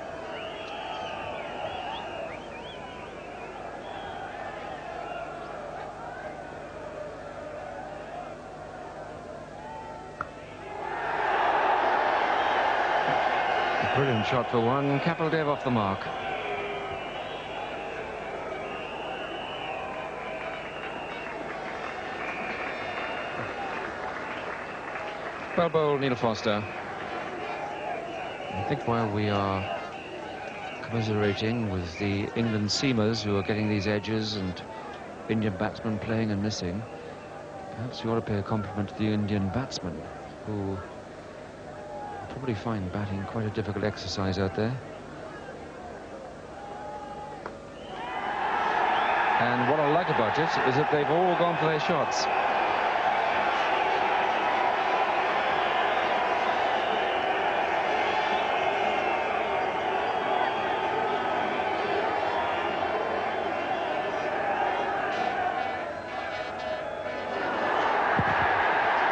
S2: Brilliant shot for one. Kapildev off the mark. Well bowled, Neil Foster. I think while we are commiserating with the England seamers who are getting these edges and Indian batsmen playing and missing, perhaps we ought to pay a compliment to the Indian batsmen who probably find batting quite a difficult exercise out there. And what I like about it is that they've all gone for their shots.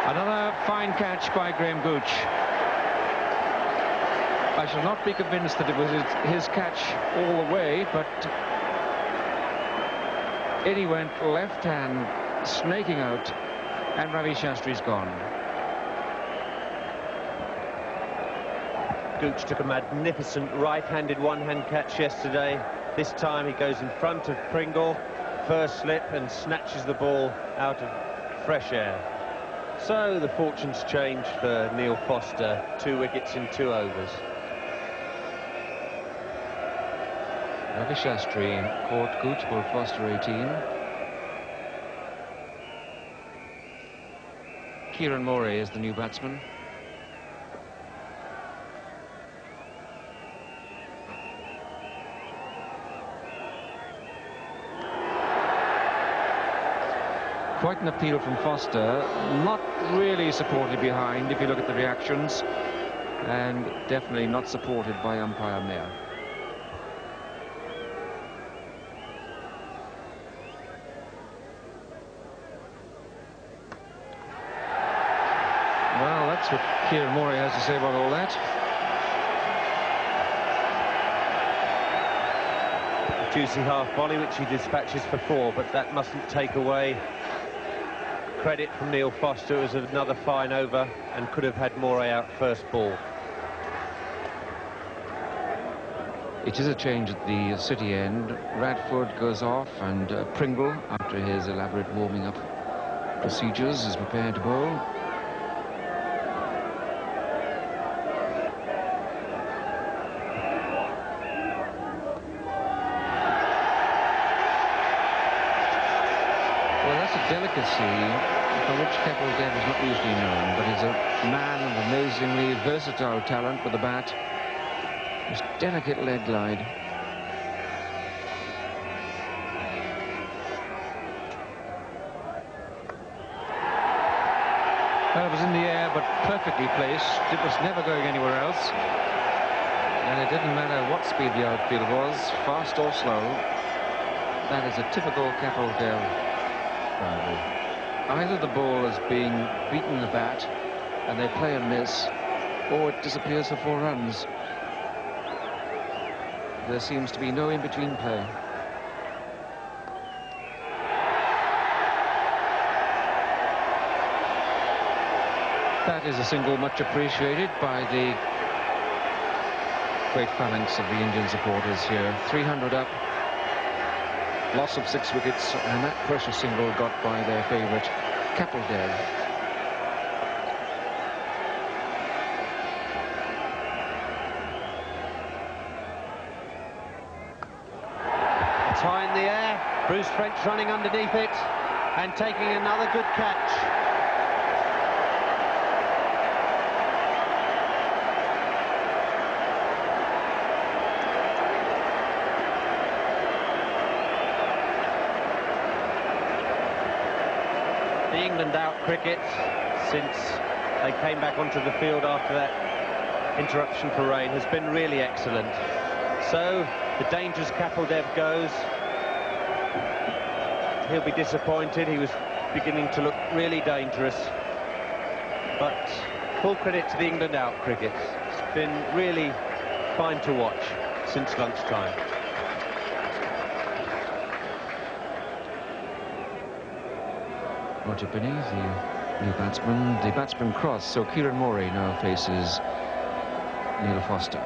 S2: Another fine catch by Graham Gooch. I shall not be convinced that it was his catch all the way, but in he went, left hand, snaking out, and Ravi Shastri's gone.
S4: Gooch took a magnificent right-handed one-hand catch yesterday. This time he goes in front of Pringle, first slip, and snatches the ball out of fresh air. So the fortunes changed for Neil Foster. 2 wickets in 2 overs.
S2: Ravi Shastri caught Gooch for Foster 18. Kieran Morey is the new batsman. Quite an appeal from Foster, not really supported behind if you look at the reactions, and definitely not supported by umpire Mayer. Well, that's what Kieran Morey has to say about all that.
S4: Juicy half volley which he dispatches for 4, but that mustn't take away credit from Neil Foster. It was another fine over and could have had Morey out first ball.
S2: It is a change at the City end. Radford goes off, and Pringle, after his elaborate warming up procedures, is prepared to bowl. Well, that's a delicacy for which Kapildev is not usually known, but he's a man of amazingly versatile talent with the bat. This delicate leg glide. Well, it was in the air, but perfectly placed. It was never going anywhere else. And it didn't matter what speed the outfield was, fast or slow. That is a typical Kapildev boundary. Either the ball is being beaten in the bat, and they play and miss, or it disappears for 4 runs. There seems to be no in-between play. That is a single much appreciated by the great phalanx of the Indian supporters here. 300 up, loss of 6 wickets, and that precious single got by their favourite, Kapildev.
S4: It's high in the air. Bruce French running underneath it and taking another good catch. The England out cricket since they came back onto the field after that interruption for rain has been really excellent. So the dangerous Kapildev goes. He'll be disappointed. He was beginning to look really dangerous. But full credit to the England out cricket. It's been really fine to watch since lunchtime.
S2: Roger Binney, the new batsman. The batsman cross, so Kieran Morey now faces Neil Foster.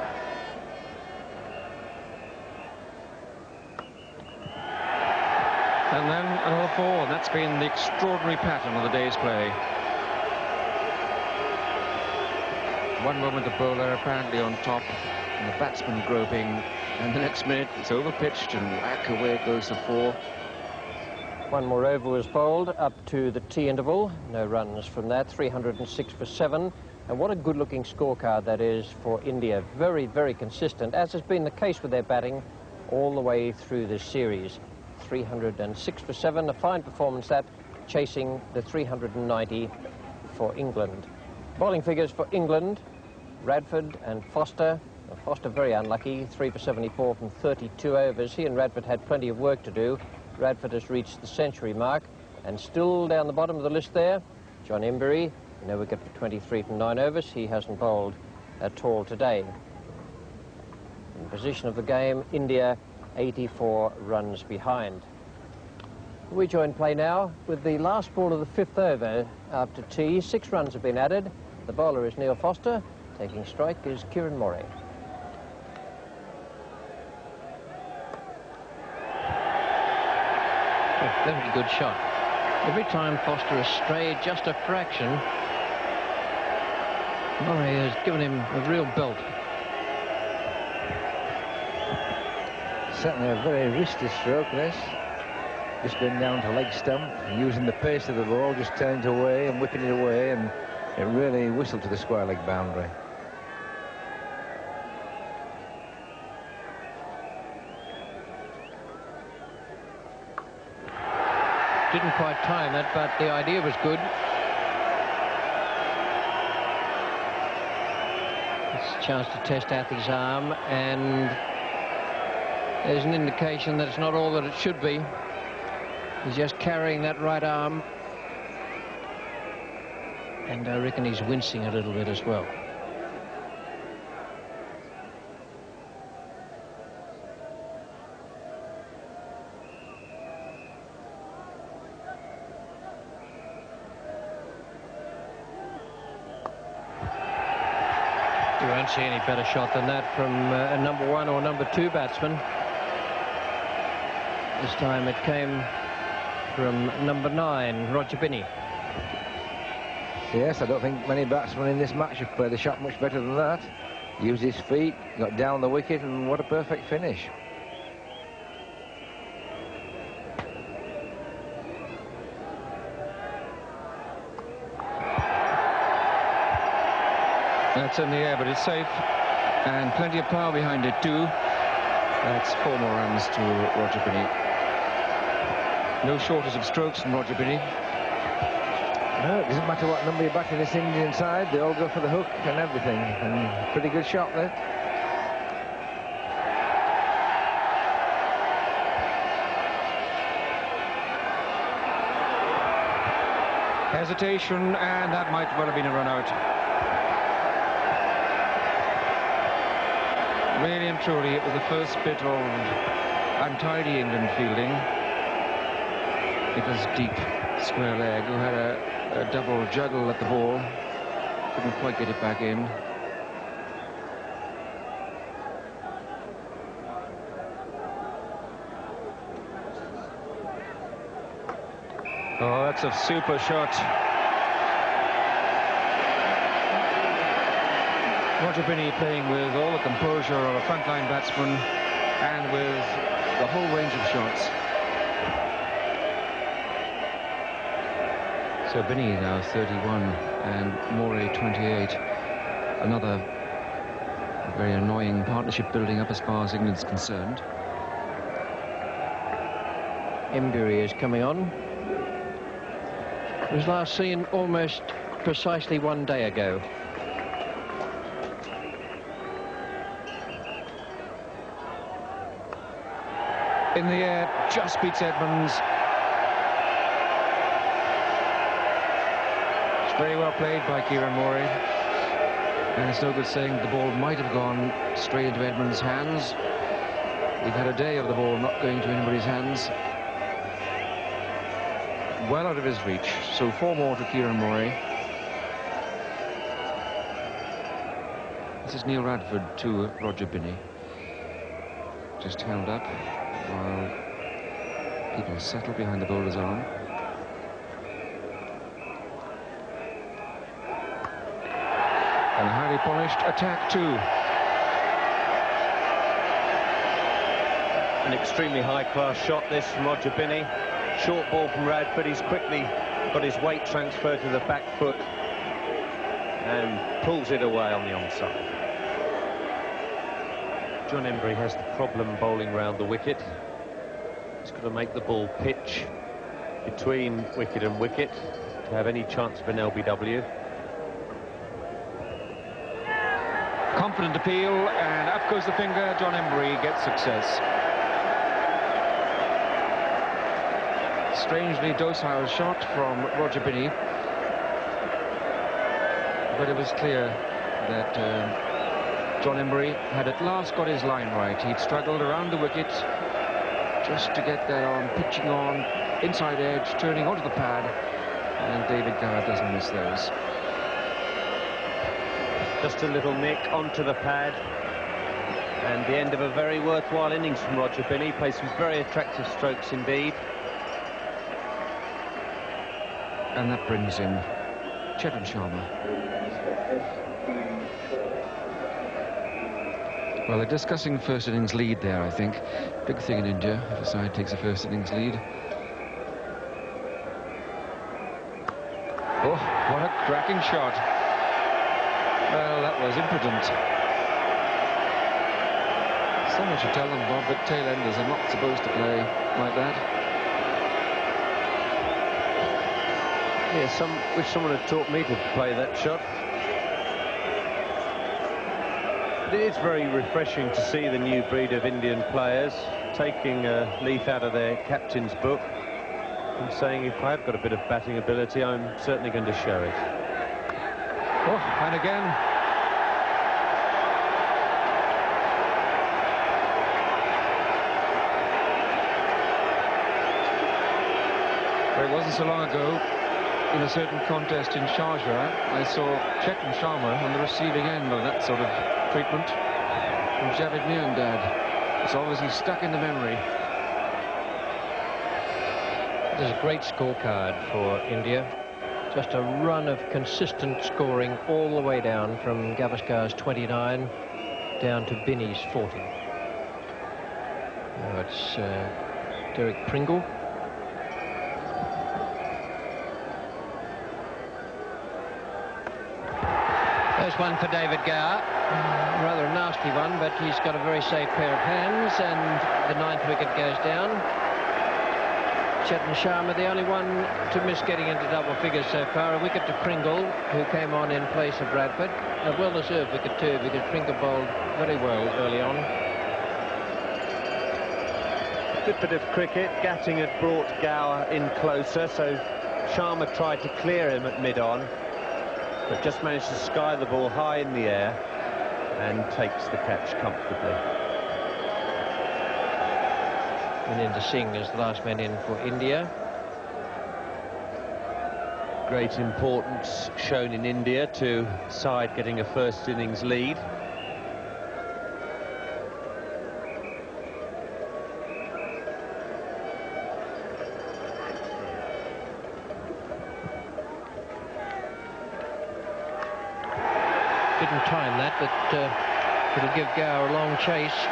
S2: And then another 4, and that's been the extraordinary pattern of the day's play. One moment the bowler apparently on top, and the batsman groping, and the next minute it's overpitched, and whack, away goes the 4.
S1: One more over was bowled up to the tea interval. No runs from that, 306 for 7. And what a good-looking scorecard that is for India. Very, very consistent, as has been the case with their batting all the way through this series. 306 for 7, a fine performance that, chasing the 390 for England. Bowling figures for England, Radford and Foster. Well, Foster very unlucky, 3 for 74 from 32 overs. He and Radford had plenty of work to do. Radford has reached the century mark, and still down the bottom of the list there, John Emburey, no wicket for 23 from 9 overs. He hasn't bowled at all today. In position of the game, India 84 runs behind. We join play now with the last ball of the 5th over after tea. 6 runs have been added. The bowler is Neil Foster. Taking strike is Kieran Morey. A very good shot. Every time Foster has strayed just a fraction, Morey has given him a real belt.
S3: Certainly a very risky stroke, this. Just going down to leg stump, using the pace of the ball, just turning it away and whipping it away, and it really whistled to the square leg boundary.
S1: Didn't quite time it, but the idea was good. It's a chance to test Athy's arm, and there's an indication that it's not all that it should be. He's just carrying that right arm, and I reckon he's wincing a little bit as well. You won't see any better shot than that from a number 1 or number 2 batsman. This time it came from number 9, Roger Binney.
S3: Yes, I don't think many batsmen in this match have played the shot much better than that. Used his feet, got down the wicket, and what a perfect finish.
S2: That's in the air, but it's safe, and plenty of power behind it too. That's 4 more runs to Roger Binney. No shortage of strokes from Roger Binney.
S3: No, it doesn't matter what number you bat in this Indian side, they all go for the hook and everything, and pretty good shot there.
S2: Hesitation, and that might well have been a run out. Really and truly, it was the first bit of untidy England fielding. It was deep square leg, who had a double juggle at the ball. Couldn't quite get it back in. Oh, that's a super shot. Roger Binney playing with all the composure of a frontline batsman and with the whole range of shots. So Binney now 31 and Morey 28. Another very annoying partnership building up as far as England's concerned.
S1: Emburey is coming on. It was last seen almost precisely 1 day ago.
S2: In the air, just beats Edmonds. It's very well played by Kieran Morey. And it's no good saying the ball might have gone straight into Edmonds' hands. We've had a day of the ball not going to anybody's hands. Well out of his reach. So 4 more to Kieran Morey. This is Neil Radford to Roger Binney. Just held up while People settle behind the bowler's arm. And a highly polished attack too.
S4: An extremely high-class shot this from Roger Binney. Short ball from Radford. He's quickly got his weight transferred to the back foot and pulls it away on the onside. John Emburey has the problem bowling round the wicket. He's got to make the ball pitch between wicket and wicket to have any chance of an LBW.
S2: Confident appeal, and up goes the finger. John Emburey gets success. Strangely docile shot from Roger Binney, but it was clear that John Emburey had at last got his line right. He'd struggled around the wicket just to get that on, pitching on, inside edge, turning onto the pad, and David Gower doesn't miss those.
S4: Just a little nick onto the pad, and the end of a very worthwhile innings from Roger Binney. Plays some very attractive strokes indeed.
S2: And that brings in Chetan Sharma. Well, they're discussing first innings lead there, I think. Big thing in India if a side takes a first innings lead. Oh, what a cracking shot. Well, that was impotent. Someone should tell them, Bob, that tail-enders are not supposed to play like that.
S4: Yeah, wish someone had taught me to play that shot. It is very refreshing to see the new breed of Indian players taking a leaf out of their captain's book and saying, if I've got a bit of batting ability, I'm certainly going to show it.
S2: Oh, and again. Well, it wasn't so long ago, in a certain contest in Sharjah, I saw Chetan Sharma on the receiving end of that sort of treatment from Javed Miandad. It's obviously stuck in the memory.
S1: There's a great scorecard for India. Just a run of consistent scoring all the way down from Gavaskar's 29 down to Binney's 40. Now it's Derek Pringle. There's one for David Gower. Rather a nasty one, but he's got a very safe pair of hands, and the 9th wicket goes down. Chetan Sharma, the only one to miss getting into double figures so far. A wicket to Pringle, who came on in place of Radford. A well-deserved wicket too, because Pringle bowled very well early on.
S4: Good bit of cricket. Gatting had brought Gower in closer, so Sharma tried to clear him at mid-on, but just managed to sky the ball high in the air and takes the catch comfortably.
S1: Maninder Singh is the last man in for India.
S4: Great importance shown in India to side getting a first innings lead.
S1: Didn't time that, but it'll give Gower a long chase.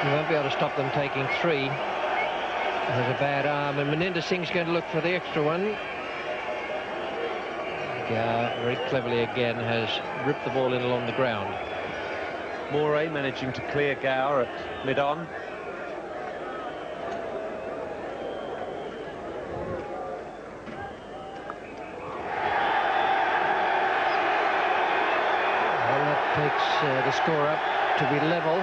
S1: He won't be able to stop them taking 3. There's a bad arm, and Maninder Singh's going to look for the extra one. Gower very cleverly again has ripped the ball in along the ground.
S4: Moray managing to clear Gower at mid-on.
S1: Takes the score up to be level.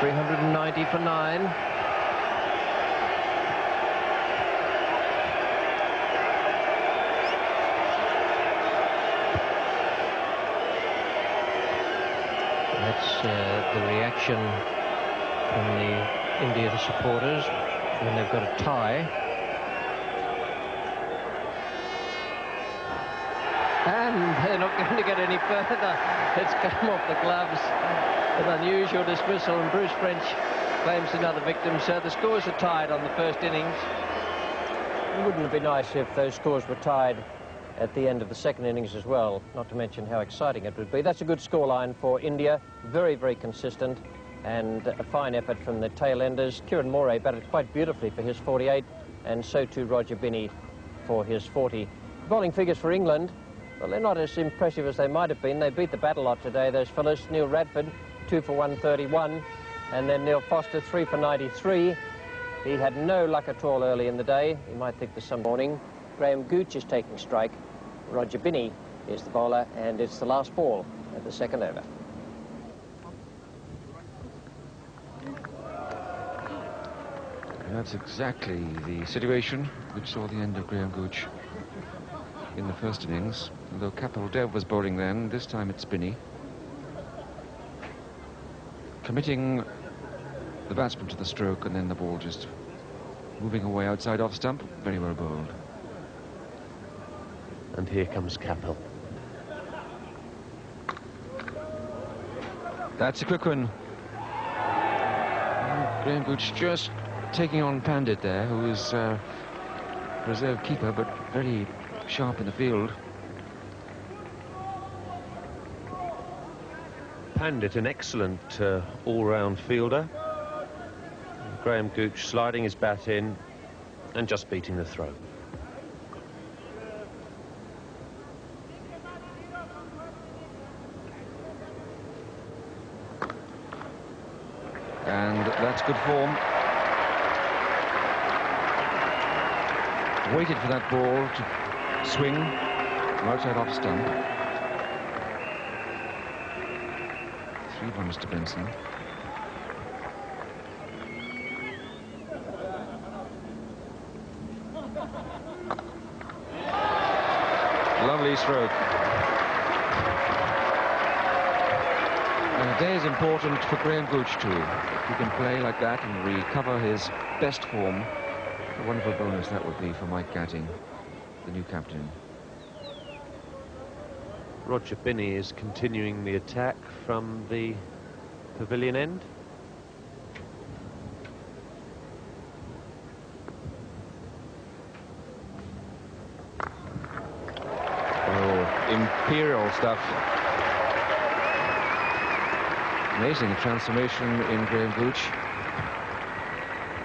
S1: 390 for 9. That's the reaction from the India supporters when they've got a tie. And they're not going to get any further. It's come off the gloves. An unusual dismissal, and Bruce French claims another victim, so the scores are tied on the first innings. Wouldn't it be nice if those scores were tied at the end of the second innings as well, not to mention how exciting it would be. That's a good scoreline for India, very, very consistent, and a fine effort from the tail-enders. Kieran Moray batted quite beautifully for his 48, and so too Roger Binney for his 40. Bowling figures for England, well, they're not as impressive as they might have been. They beat the bat a lot today, those fellas. Neil Radford, 2 for 131, and then Neil Foster, 3 for 93. He had no luck at all early in the day. You might think there's some morning. Graham Gooch is taking strike. Roger Binney is the bowler, and it's the last ball of the second over.
S2: That's exactly the situation which saw the end of Graham Gooch in the first innings. Although Kapil Dev was bowling then, this time it's Binney. Committing the batsman to the stroke, and then the ball just moving away outside off stump. Very well bowled.
S4: And here comes Kapil.
S2: That's a quick one. And Graham Gooch just taking on Pandit there, who is reserve keeper, but very sharp in the field.
S4: Pandit, an excellent all-round fielder. Graham Gooch sliding his bat in and just beating the throw.
S2: And that's good form. Waited for that ball to swing outside off stump. 3 runs to Benson. Lovely stroke. And a day is important for Graham Gooch too. If he can play like that and recover his best form, a wonderful bonus that would be for Mike Gatting, the new captain.
S4: Roger Binney is continuing the attack from the pavilion end.
S2: Oh, imperial stuff. Amazing transformation in Graham Gooch.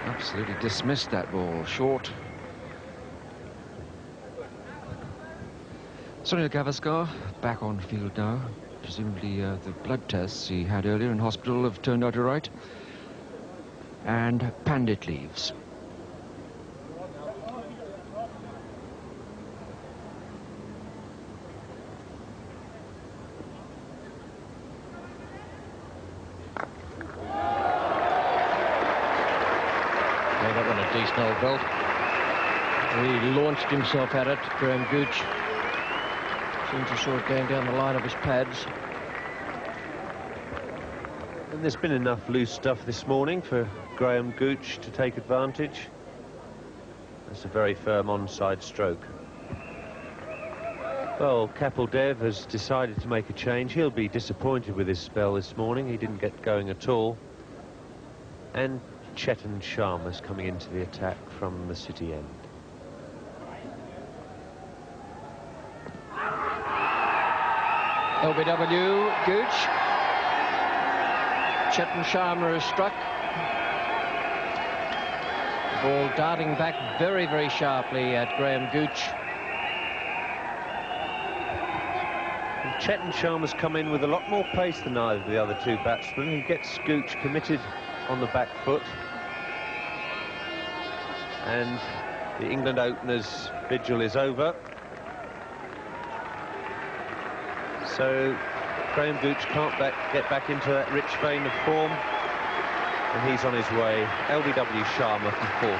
S2: Absolutely dismissed that ball, short. Sunil Gavaskar back on field now. Presumably the blood tests he had earlier in hospital have turned out all right. And Pandit leaves.
S1: That one a decent old belt. He launched himself at it, Graham Gooch. Seems to saw it going down the line of his pads.
S4: And there's been enough loose stuff this morning for Graham Gooch to take advantage. That's a very firm onside stroke. Well, Kapil Dev has decided to make a change. He'll be disappointed with his spell this morning. He didn't get going at all. And Chetan Sharma's coming into the attack from the city end.
S1: LBW, Gooch. Chetan Sharma is struck. The ball darting back very, very sharply at Graham Gooch.
S4: And Chetan Sharma's come in with a lot more pace than either of the other two batsmen. He gets Gooch committed on the back foot. And the England opener's vigil is over. So Graham Gooch can't get back into that rich vein of form, and he's on his way. LBW Sharma for 40.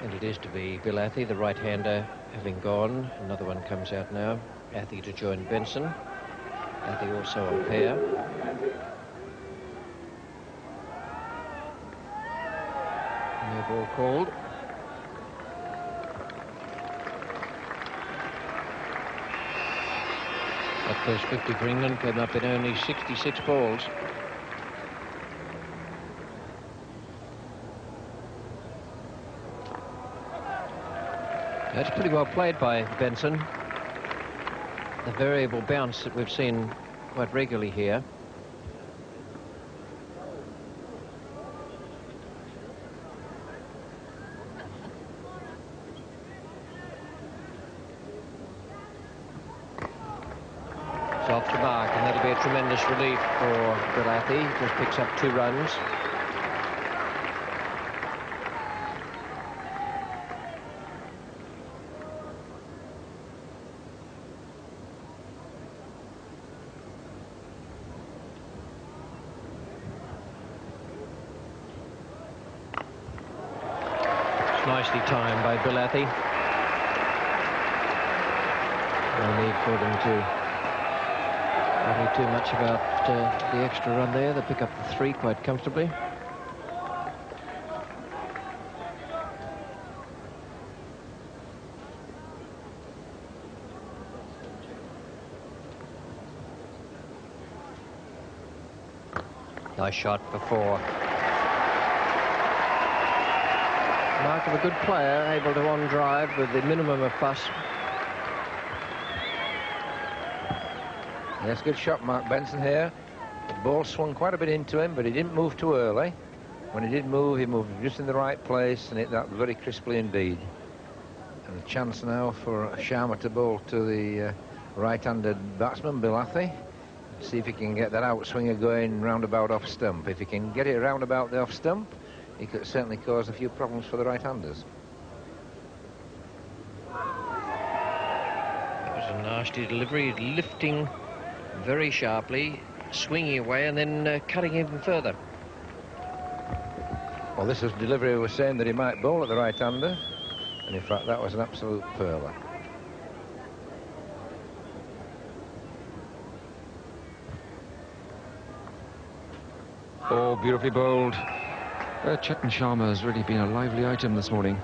S1: And it is to be Bill Athey, the right-hander, having gone. Another one comes out now. Athey to join Benson. Athey also on pair. No ball called. That first 50 for England came up in only 66 balls. That's pretty well played by Benson. The variable bounce that we've seen quite regularly here. It's off the mark, and that'll be a tremendous relief for Gulathi. Just picks up 2 runs. Nicely timed by Gulathi. No need for them to worry too much about the extra run there. They pick up the 3 quite comfortably. Nice shot for 4. Mark of a good player, able to on-drive with the minimum of fuss.
S3: Yes, good shot, Mark Benson here. The ball swung quite a bit into him, but he didn't move too early. When he did move, he moved just in the right place and hit that very crisply indeed. And a chance now for Sharma to bowl to the right-handed batsman, Gulathi. See if he can get that outswinger going roundabout off stump. If he can get it roundabout the off stump, he could certainly cause a few problems for the right-handers.
S1: That was a nasty delivery, lifting very sharply, swinging away and then cutting even further.
S3: Well, this was delivery was saying that he might bowl at the right-hander, and in fact that was an absolute pearler.
S2: Oh, beautifully bowled. Chetan Sharma has really been a lively item this morning.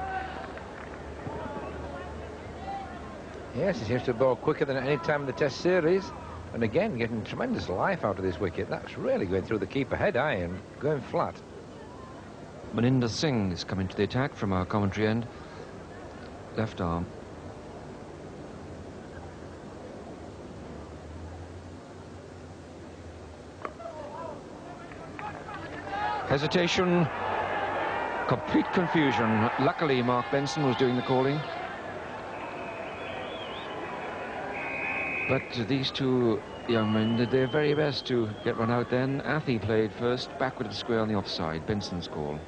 S3: Yes, he seems to bowl quicker than at any time in the Test series, and again getting tremendous life out of this wicket. That's really going through the keeper head eye and going flat.
S2: Maninder Singh is coming to the attack from our commentary end. Left arm. Hesitation. Complete confusion. Luckily, Mark Benson was doing the calling. But these 2 young men did their very best to get run out then. Athi played first, backward of the square on the offside. Benson's call.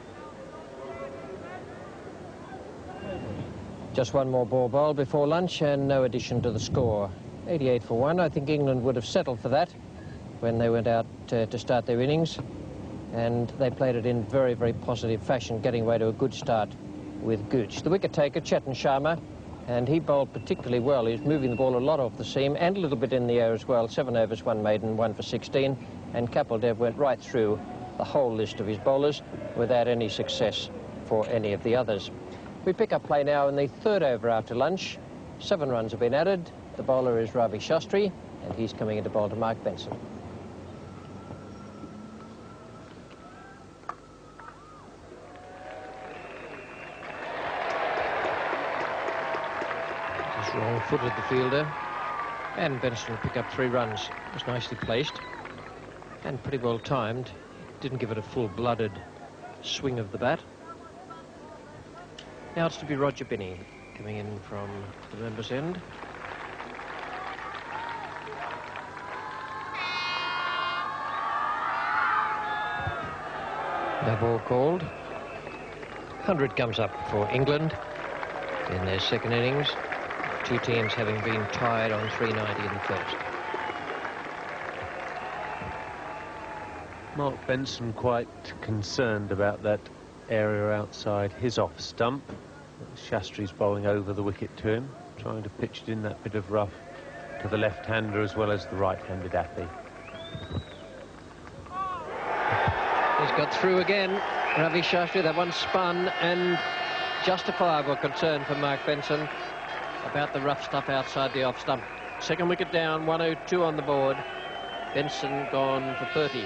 S1: Just 1 more ball bowled before lunch and no addition to the score. 88 for 1. I think England would have settled for that when they went out to start their innings. And they played it in very, very positive fashion, getting away to a good start with Gooch. The wicket taker, Chetan Sharma, and he bowled particularly well. He was moving the ball a lot off the seam and a little bit in the air as well. 7 overs, 1 maiden, 1 for 16. And Kapil Dev went right through the whole list of his bowlers without any success for any of the others. We pick up play now in the 3rd over after lunch. 7 runs have been added. The bowler is Ravi Shastri, and he's coming in to bowl to Mark Benson. Wrong-footed the fielder, and Benson will pick up 3 runs. It was nicely placed and pretty well timed. Didn't give it a full-blooded swing of the bat. Now it's to be Roger Binney coming in from the members' end. No ball called. 100 comes up for England in their 2nd innings. 2 teams having been tied on 390 in the first.
S4: Mark Benson quite concerned about that area outside his off stump. Shastri's bowling over the wicket to him, trying to pitch it in that bit of rough to the left-hander as well as the right-handed Athi.
S1: He's got through again, Ravi Shastri. That one spun, and justifiable concern for Mark Benson about the rough stuff outside the off stump. Second wicket down, 102 on the board. Benson gone for 30.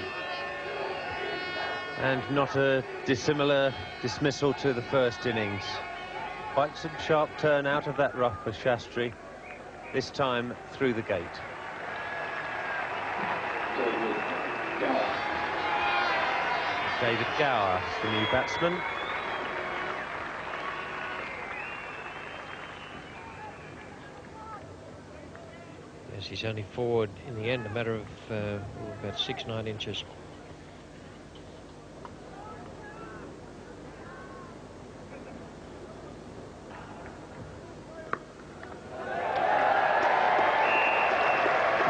S4: And not a dissimilar dismissal to the first innings. Quite some sharp turn out of that rough for Shastri, this time through the gate. David Gower, the new batsman.
S1: Yes, he's only forward in the end, a matter of about 6-9 inches.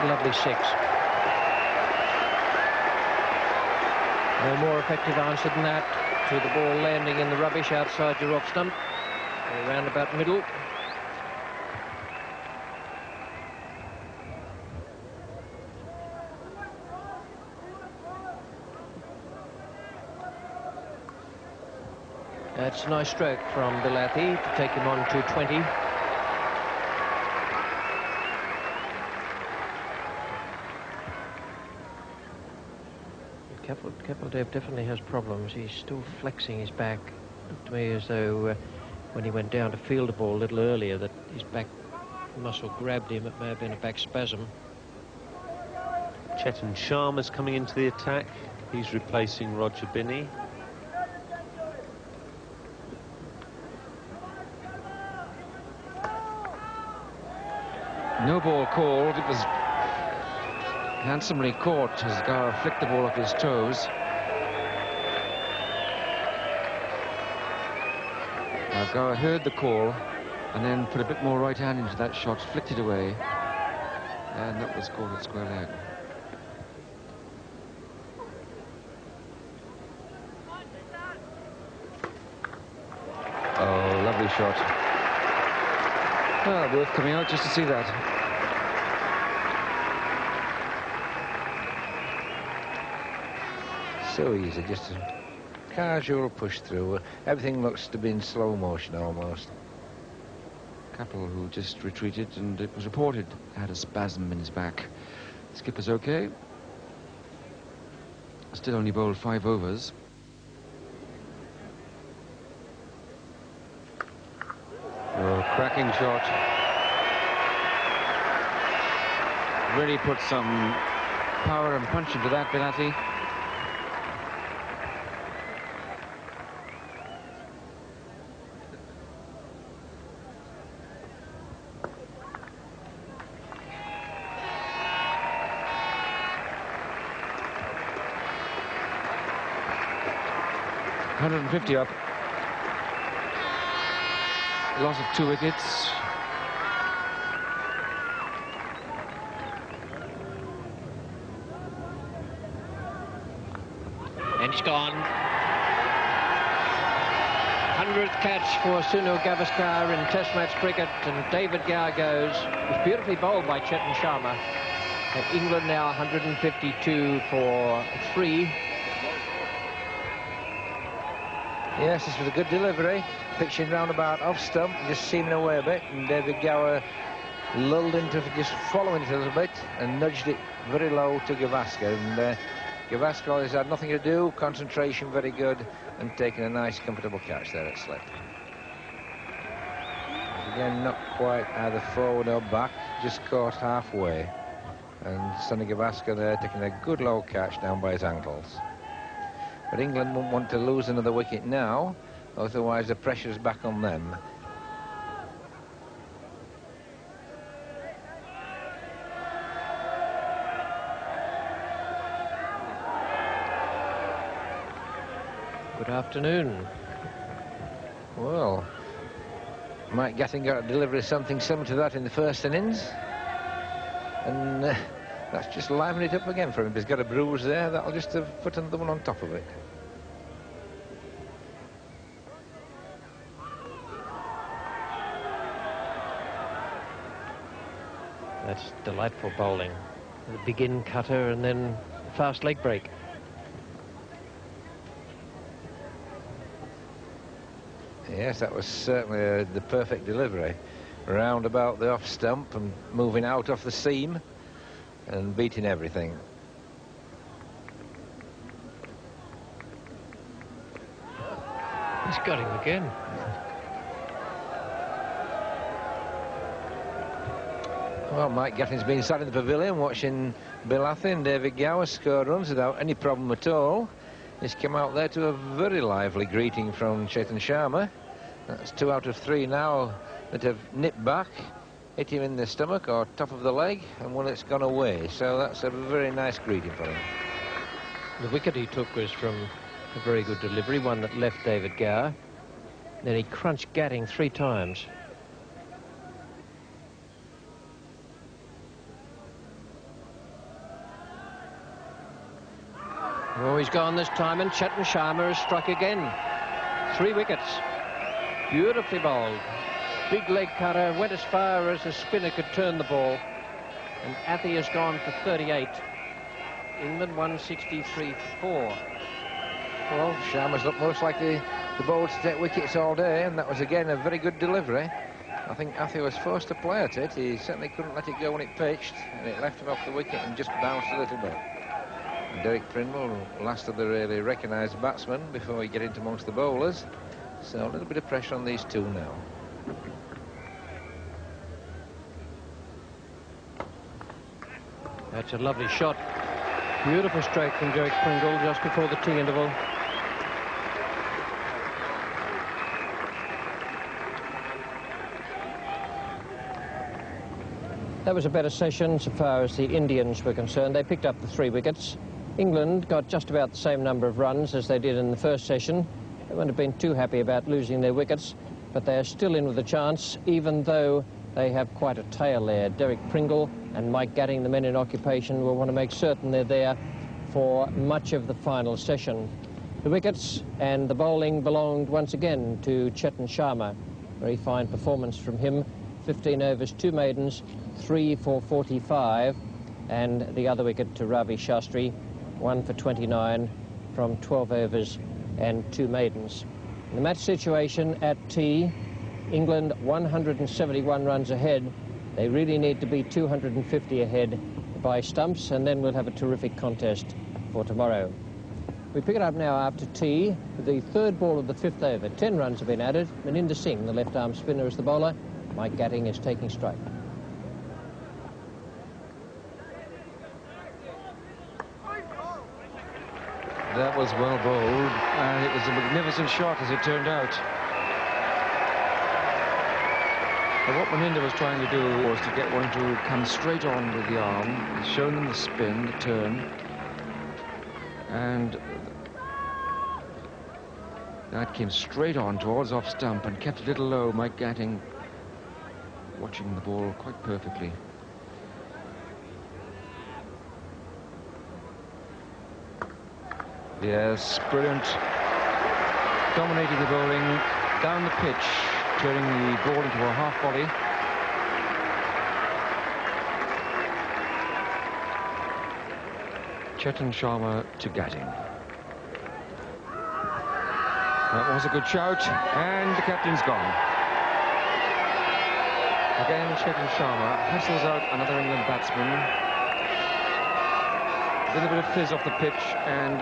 S1: Lovely 6. No more effective answer than that to the ball landing in the rubbish outside your off stump, around about middle. That's a nice stroke from Bilathi to take him on to 20. Kapildev definitely has problems. He's still flexing his back. Looked to me as though when he went down to field the ball a little earlier that his back muscle grabbed him. It may have been a back spasm.
S4: Chetan Sharma's coming into the attack. He's replacing Roger Binney.
S2: No ball called. It was handsomely caught as Gower flicked the ball off his toes. Now Gower heard the call and then put a bit more right hand into that shot, flicked it away, and that was called at square leg. Oh, lovely shot. Well, worth coming out just to see that.
S3: So easy, just a casual push through. Everything looks to be in slow motion almost.
S2: Capel, who just retreated, and it was reported had a spasm in his back. Skipper's okay. Still only bowled 5 overs.
S3: Oh, cracking shot.
S2: Really put some power and punch into that, Bilathi. .150 up. Loss of 2 wickets.
S1: And he's gone. 100th catch for Sunil Gavaskar in Test match cricket, and David Gower goes. It was beautifully bowled by Chetan Sharma. And England now 152 for 3.
S3: Yes, this was a good delivery. Pitching roundabout off stump, just seaming away a bit, and David Gower lulled into it, just following it a little bit, and nudged it very low to Gavaskar. And Gavaskar has had nothing to do, concentration very good, and taking a nice, comfortable catch there at slip. Again, not quite either forward or back, just caught halfway. And Sonny Gavaskar there taking a good low catch down by his ankles. But England won't want to lose another wicket now, otherwise the pressure's back on them.
S1: Good afternoon.
S3: Well, Mike Gatting got a delivery of something similar to that in the first innings. And that's just livening it up again for him. If he's got a bruise there, that'll just put another one on top of it.
S1: That's delightful bowling. The begin cutter and then fast leg break.
S3: Yes, that was certainly the perfect delivery. round about the off stump and moving out off the seam and beating everything.
S1: He's got him again.
S3: Well, Mike Gatting's been sat in the pavilion watching Bill Athy and David Gower score runs without any problem at all. He's come out there to a very lively greeting from Chetan Sharma. That's 2 out of 3 now that have nipped back, hit him in the stomach or top of the leg, and one that's gone away. So that's a very nice greeting for him.
S1: The wicket he took was from a very good delivery, one that left David Gower. Then he crunched Gatting 3 times. Oh, he's gone this time, and Chetan Sharma has struck again. 3 wickets. Beautifully bowled. Big leg cutter, went as far as a spinner could turn the ball. And Athy has gone for 38. England 163 for 4.
S3: Well, Sharma's looked most like the bowler to take wickets all day, and that was again a very good delivery. I think Athy was forced to play at it. He certainly couldn't let it go when it pitched, and it left him off the wicket and just bounced a little bit. And Derek Pringle, last of the really recognised batsmen before we get into amongst the bowlers. So a little bit of pressure on these two now.
S1: That's a lovely shot. Beautiful stroke from Derek Pringle just before the tea interval. That was a better session so far as the Indians were concerned. They picked up the 3 wickets. England got just about the same number of runs as they did in the first session. They wouldn't have been too happy about losing their wickets, but they are still in with a chance, even though they have quite a tail there. Derek Pringle and Mike Gatting, the men in occupation, will want to make certain they're there for much of the final session. The wickets and the bowling belonged once again to Chetan Sharma. Very fine performance from him. 15 overs, 2 maidens, 3 for 45, and the other wicket to Ravi Shastri, 1 for 29 from 12 overs and 2 maidens. In the match situation at tea, England 171 runs ahead. They really need to be 250 ahead by stumps, and then we'll have a terrific contest for tomorrow. We pick it up now after tea with the 3rd ball of the 5th over. 10 runs have been added. Maninder Singh, the left-arm spinner, is the bowler. Mike Gatting is taking strike.
S2: That was well bowled, and it was a magnificent shot as it turned out. But what Maninder was trying to do was to get one to come straight on with the arm. He's shown them the spin, the turn, and that came straight on towards off stump and kept a little low. Mike Gatting watching the ball quite perfectly. Yes, brilliant. Dominating the bowling down the pitch, turning the ball into a half volley. Chetan Sharma to Gatting. That was a good shout, and the captain's gone. Again, Chetan Sharma hassles out another England batsman. A little bit of fizz off the pitch, and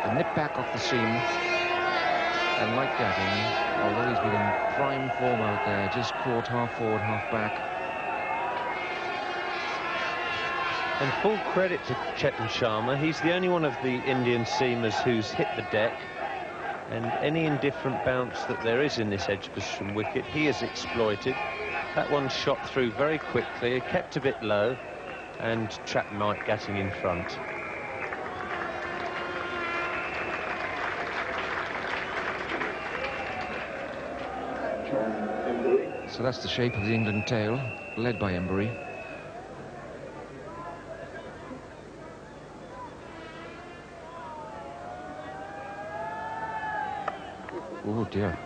S2: a nip back off the seam. And Mike Gatting, although he's been in prime form out there, just caught half forward, half back.
S4: And full credit to Chetan Sharma. He's the only one of the Indian seamers who's hit the deck. And any indifferent bounce that there is in this edge position wicket, he has exploited. That one shot through very quickly, it kept a bit low, and trapped Mike Gatting in front.
S2: So that's the shape of the England tail, led by Embury. Oh dear.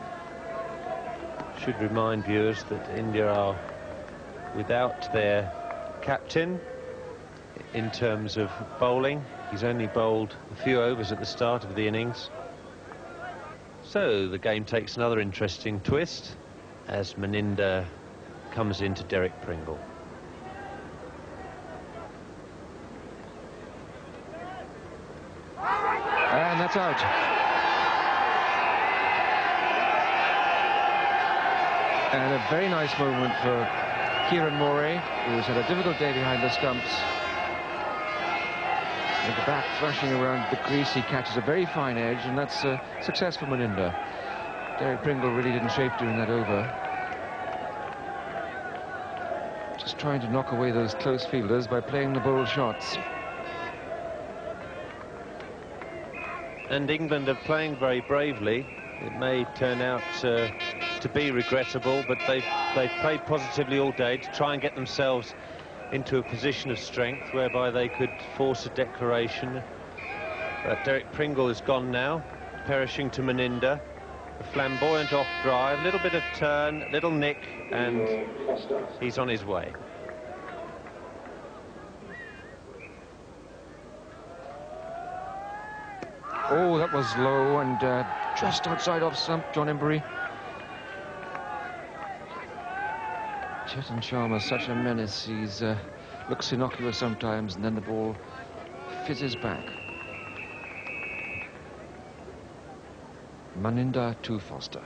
S4: Should remind viewers that India are without their captain in terms of bowling. He's only bowled a few overs at the start of the innings. So the game takes another interesting twist as Maninder comes into Derek Pringle.
S2: And that's out. And a very nice moment for Kieran Morey, who's had a difficult day behind the stumps. With the bat thrashing around the crease, he catches a very fine edge, and that's a success for Meninda. Derek Pringle really didn't shape doing that over. Just trying to knock away those close fielders by playing the bold shots.
S4: And England are playing very bravely. It may turn out to be regrettable, but they've played positively all day to try and get themselves into a position of strength whereby they could force a declaration. But Derek Pringle is gone now, perishing to Meninda. A flamboyant off drive, little bit of turn, little nick, and he's on his way.
S2: Oh, that was low and just outside off stump, John Embury. Chetan Sharma, such a menace. He's looks innocuous sometimes, and then the ball fizzes back. Meninda to Foster.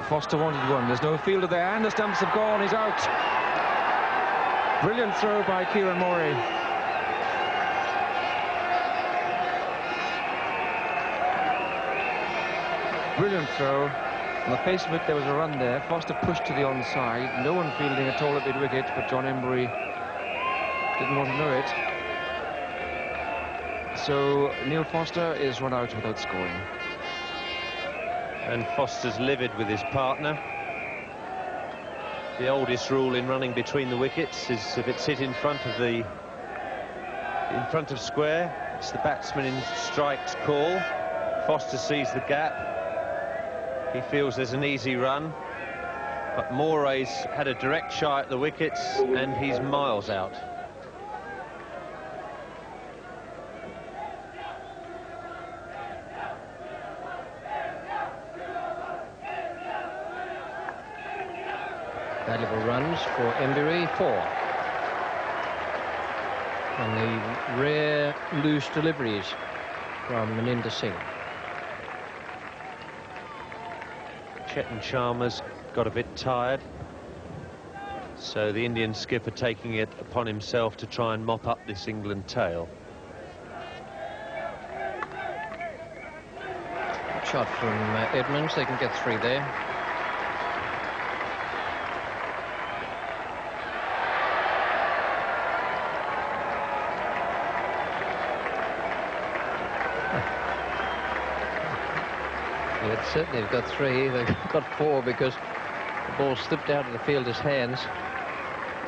S2: Foster wanted one. There's no fielder there, and the stumps have gone. He's out. Brilliant throw by Kieran Morey. Brilliant throw. On the face of it, there was a run there. Foster pushed to the onside. No one fielding at all at mid-wicket, but John Embury didn't want to know it. So Neil Foster is run out without scoring.
S4: And Foster's livid with his partner. The oldest rule in running between the wickets is if it's hit in front of square, it's the batsman in strike's call. Foster sees the gap. He feels there's an easy run, but Morey's had a direct shot at the wickets and he's miles out.
S1: Valuable runs for Embury, 4. And the rare loose deliveries from Meninda Singh.
S4: Chetan Sharma's got a bit tired, so the Indian skipper taking it upon himself to try and mop up this England tail.
S1: Shot from Edmonds, they can get 3 there. Certainly they've got 3, they've got 4 because the ball slipped out of the fielder's hands.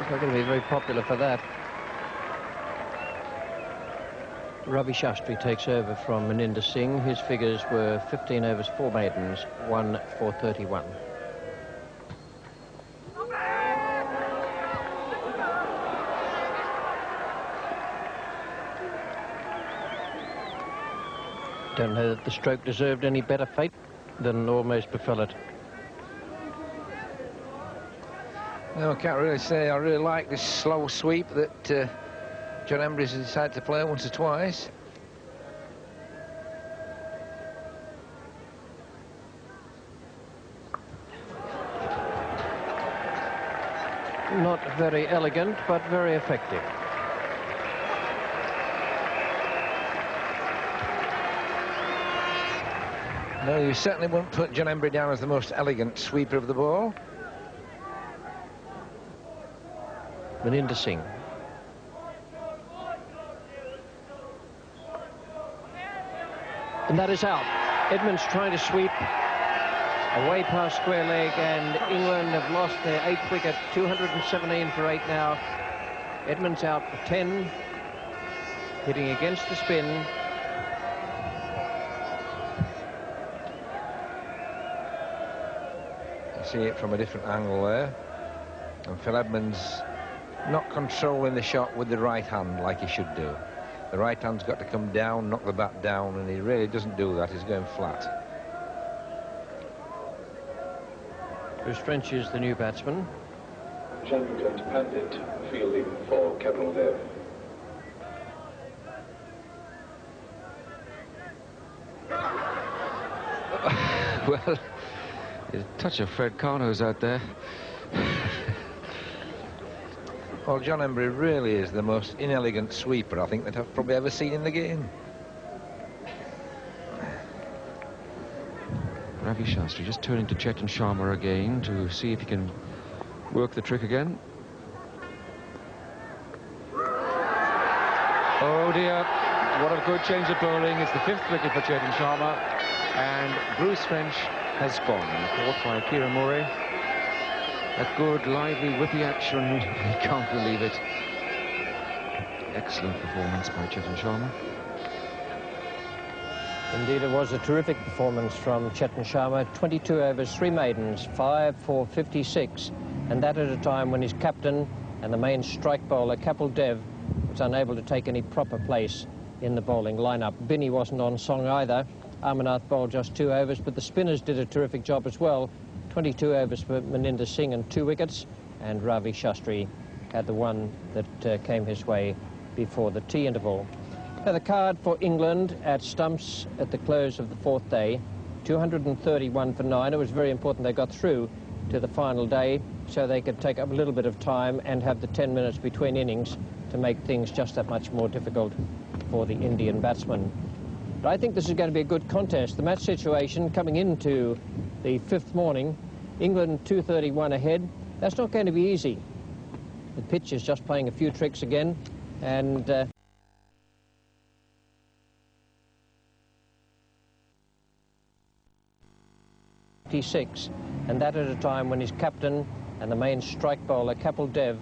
S1: It's not going to be very popular for that. Ravi Shastri takes over from Meninda Singh. His figures were 15 overs, 4 maidens, 1 for 31. Don't know that the stroke deserved any better fate than almost befell it.
S3: No, I can't really say. I really like this slow sweep that John Embury has decided to play once or twice.
S1: Not very elegant, but very effective.
S3: No, you certainly wouldn't put John Embury down as the most elegant sweeper of the ball.
S1: Meninda Singh. And that is out. Edmonds trying to sweep away past square leg, and England have lost their 8th wicket, 217 for 8 now. Edmonds out for 10, hitting against the spin.
S3: See it from a different angle there, and Phil Edmonds not controlling the shot with the right hand like he should do. The right hand's got to come down, knock the bat down, and he really doesn't do that. He's going flat.
S1: Bruce French is the new batsman.
S5: Chandrakant Pandit fielding for Kapil Dev.
S2: Well, a touch of Fred Carno's out there.
S6: Well, John Emburey really is the most inelegant sweeper I think that I've probably ever seen in the game.
S2: Ravi Shastri just turning to Chetan Sharma again to see if he can work the trick again. Oh dear, what a good change of bowling. It's the 5th wicket for Chetan Sharma, and Bruce French has gone, caught by Kieran Murray. A good, lively, whippy action. You can't believe it. Excellent performance by Chetan Sharma.
S1: Indeed, it was a terrific performance from Chetan Sharma. 22 overs, 3 maidens, 5 for 56. And that at a time when his captain and the main strike bowler, Kapil Dev, was unable to take any proper place in the bowling lineup. Binny wasn't on song either. Amarnath bowled just 2 overs, but the spinners did a terrific job as well. 22 overs for Maninder Singh and 2 wickets, and Ravi Shastri had the one that came his way before the tea interval. Now the card for England at stumps at the close of the 4th day, 231 for 9. It was very important they got through to the final day so they could take up a little bit of time and have the 10 minutes between innings to make things just that much more difficult for the Indian batsmen. But I think this is going to be a good contest. The match situation coming into the 5th morning, England 231 ahead. That's not going to be easy. The pitch is just playing a few tricks again, and and that at a time when his captain and the main strike bowler, Kapil Dev,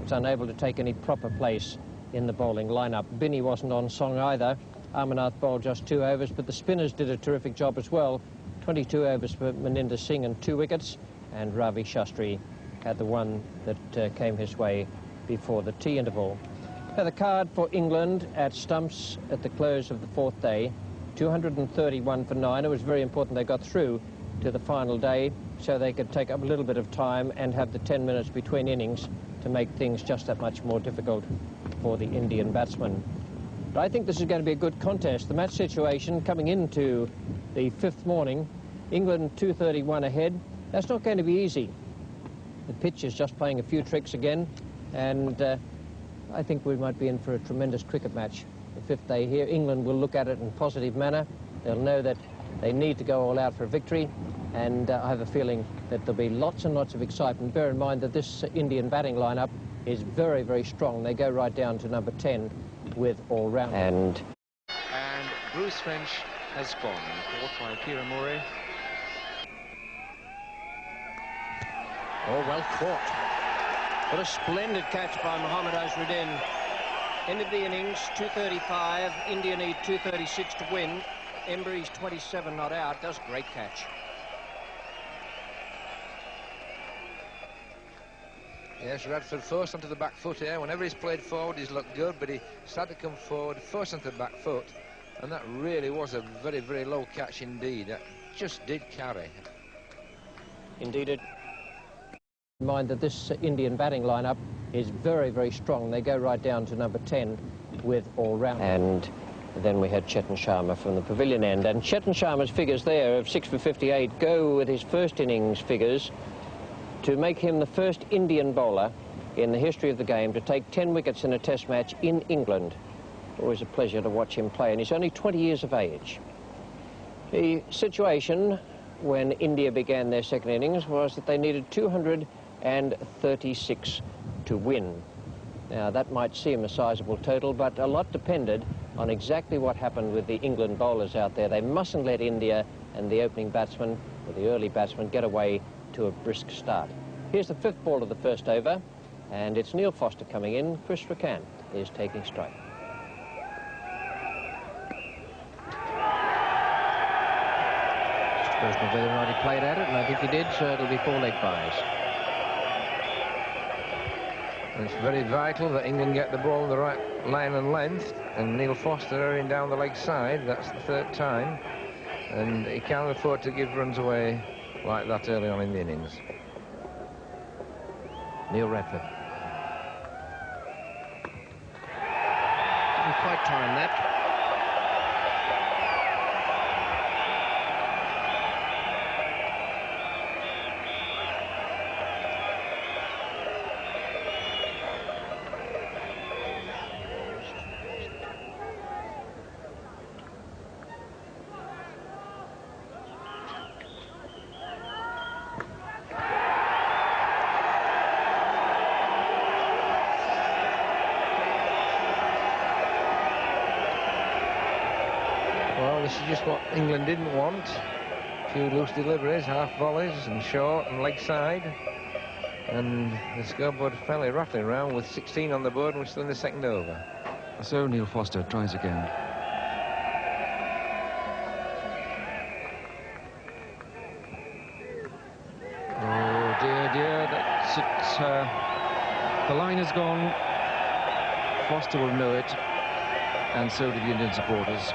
S1: was unable to take any proper place in the bowling lineup. Binny wasn't on song either. Amarnath bowled just 2 overs, but the spinners did a terrific job as well. 22 overs for Maninder Singh and 2 wickets, and Ravi Shastri had the one that came his way before the tea interval. Now the card for England at stumps at the close of the 4th day, 231 for 9. It was very important they got through to the final day so they could take up a little bit of time and have the 10 minutes between innings to make things just that much more difficult for the Indian batsmen. But I think this is going to be a good contest. The match situation coming into the 5th morning, England 231 ahead. That's not going to be easy. The pitch is just playing a few tricks again, and I think we might be in for a tremendous cricket match. The 5th day here, England will look at it in a positive manner. They'll know that they need to go all out for a victory, and I have a feeling that there'll be lots and lots of excitement. Bear in mind that this Indian batting lineup is very, very strong. They go right down to number 10 with all-round.
S2: And Bruce French has gone, caught by Kieran Murray.
S1: Oh, well caught. What a splendid catch by Mohammad Azharuddin. End of the innings, 235. India need 236 to win. Emburey's 27 not out. Does great catch.
S6: Yes, Radford forced onto the back foot here. Whenever he's played forward, he's looked good, but he started to come forward, forced onto the back foot, and that really was a very, very low catch indeed. That just did carry.
S1: Indeed it. Mind that this Indian batting lineup is very, very strong. They go right down to number 10 with all-round. And then we had Chetan Sharma from the pavilion end. And Chetan Sharma's figures there of 6 for 58 go with his first innings figures to make him the first Indian bowler in the history of the game to take 10 wickets in a test match in England. Always a pleasure to watch him play, and he's only 20 years of age. The situation when India began their second innings was that they needed 236 to win. Now, that might seem a sizable total, but a lot depended on exactly what happened with the England bowlers out there. They mustn't let India and the opening batsman, or the early batsman, get away to a brisk start. Here's the 5th ball of the first over, and it's Neil Foster coming in. Chris Rakan is taking strike. Just a question of whether or not he played at it, and I think he did, so it'll be 4 leg byes.
S6: It's very vital that England get the ball in the right line and length, and Neil Foster hurrying down the leg side. That's the 3rd time, and he can't afford to give runs away like that early on in the innings.
S1: Neil Radford. Didn't quite time that.
S6: Well, this is just what England didn't want. A few loose deliveries, half volleys and short and leg side. And the scoreboard fairly rattling around with 16 on the board, and we're still in the second over.
S2: So Neil Foster tries again. Oh dear, dear, that's it. The line has gone. Foster will know it, and so do the Indian supporters.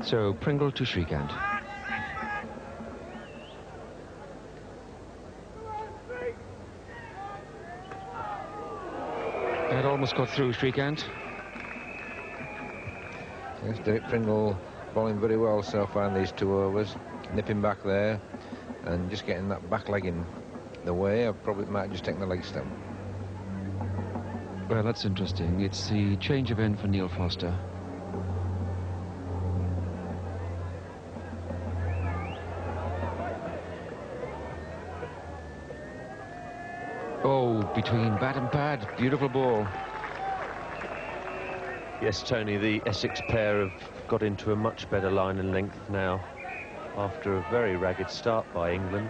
S2: So Pringle to Shrikant. That almost got through Shrikant.
S6: Yes, Derek Pringle bowling very well so far in these 2 overs. Nipping back there and just getting that back leg in the way. I probably might just take the leg stump.
S2: Well, that's interesting. It's the change of end for Neil Foster. Oh, between bat and pad. Beautiful ball.
S4: Yes, Tony, the Essex pair have got into a much better line and length now after a very ragged start by England.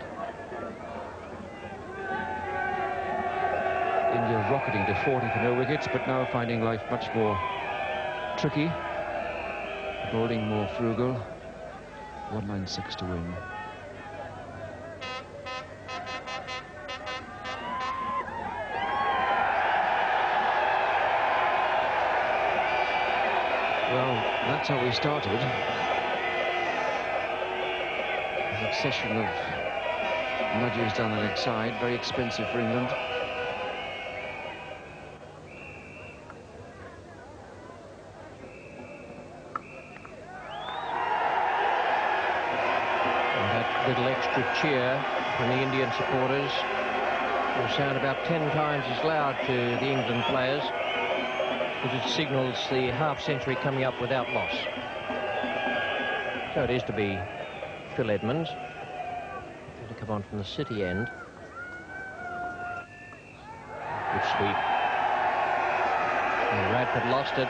S2: India rocketing to 40 for no wickets, but now finding life much more tricky. Bowling more frugal. 196 to win. Well, that's how we started. A succession of nudges down the leg side, very expensive for England.
S1: And that little extra cheer from the Indian supporters will sound about 10 times as loud to the England players, because it signals the half-century coming up without loss. So it is to be Phil Edmonds. Going to come on from the City end. Good sweep. And Radford lost it.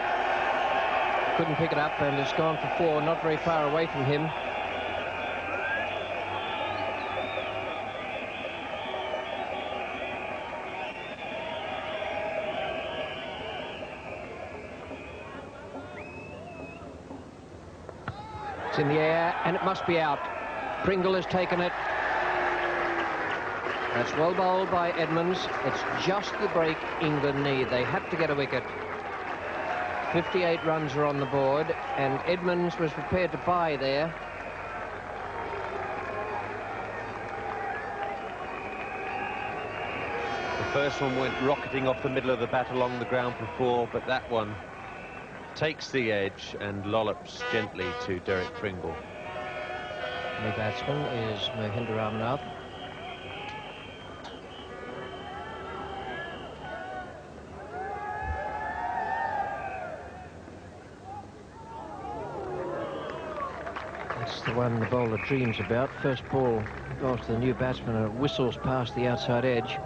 S1: Couldn't pick it up, and it's gone for 4, not very far away from him. It's in the air, and it must be out. Pringle has taken it. That's well bowled by Edmonds. It's just the break England need. They had to get a wicket. 58 runs are on the board, and Edmonds was prepared to buy there.
S4: The first one went rocketing off the middle of the bat along the ground for 4, but that one takes the edge and lollops gently to Derek Pringle.
S1: The batsman is Mohinder Ramnath. That's the one the bowler dreams about. First ball goes to the new batsman and it whistles past the outside edge.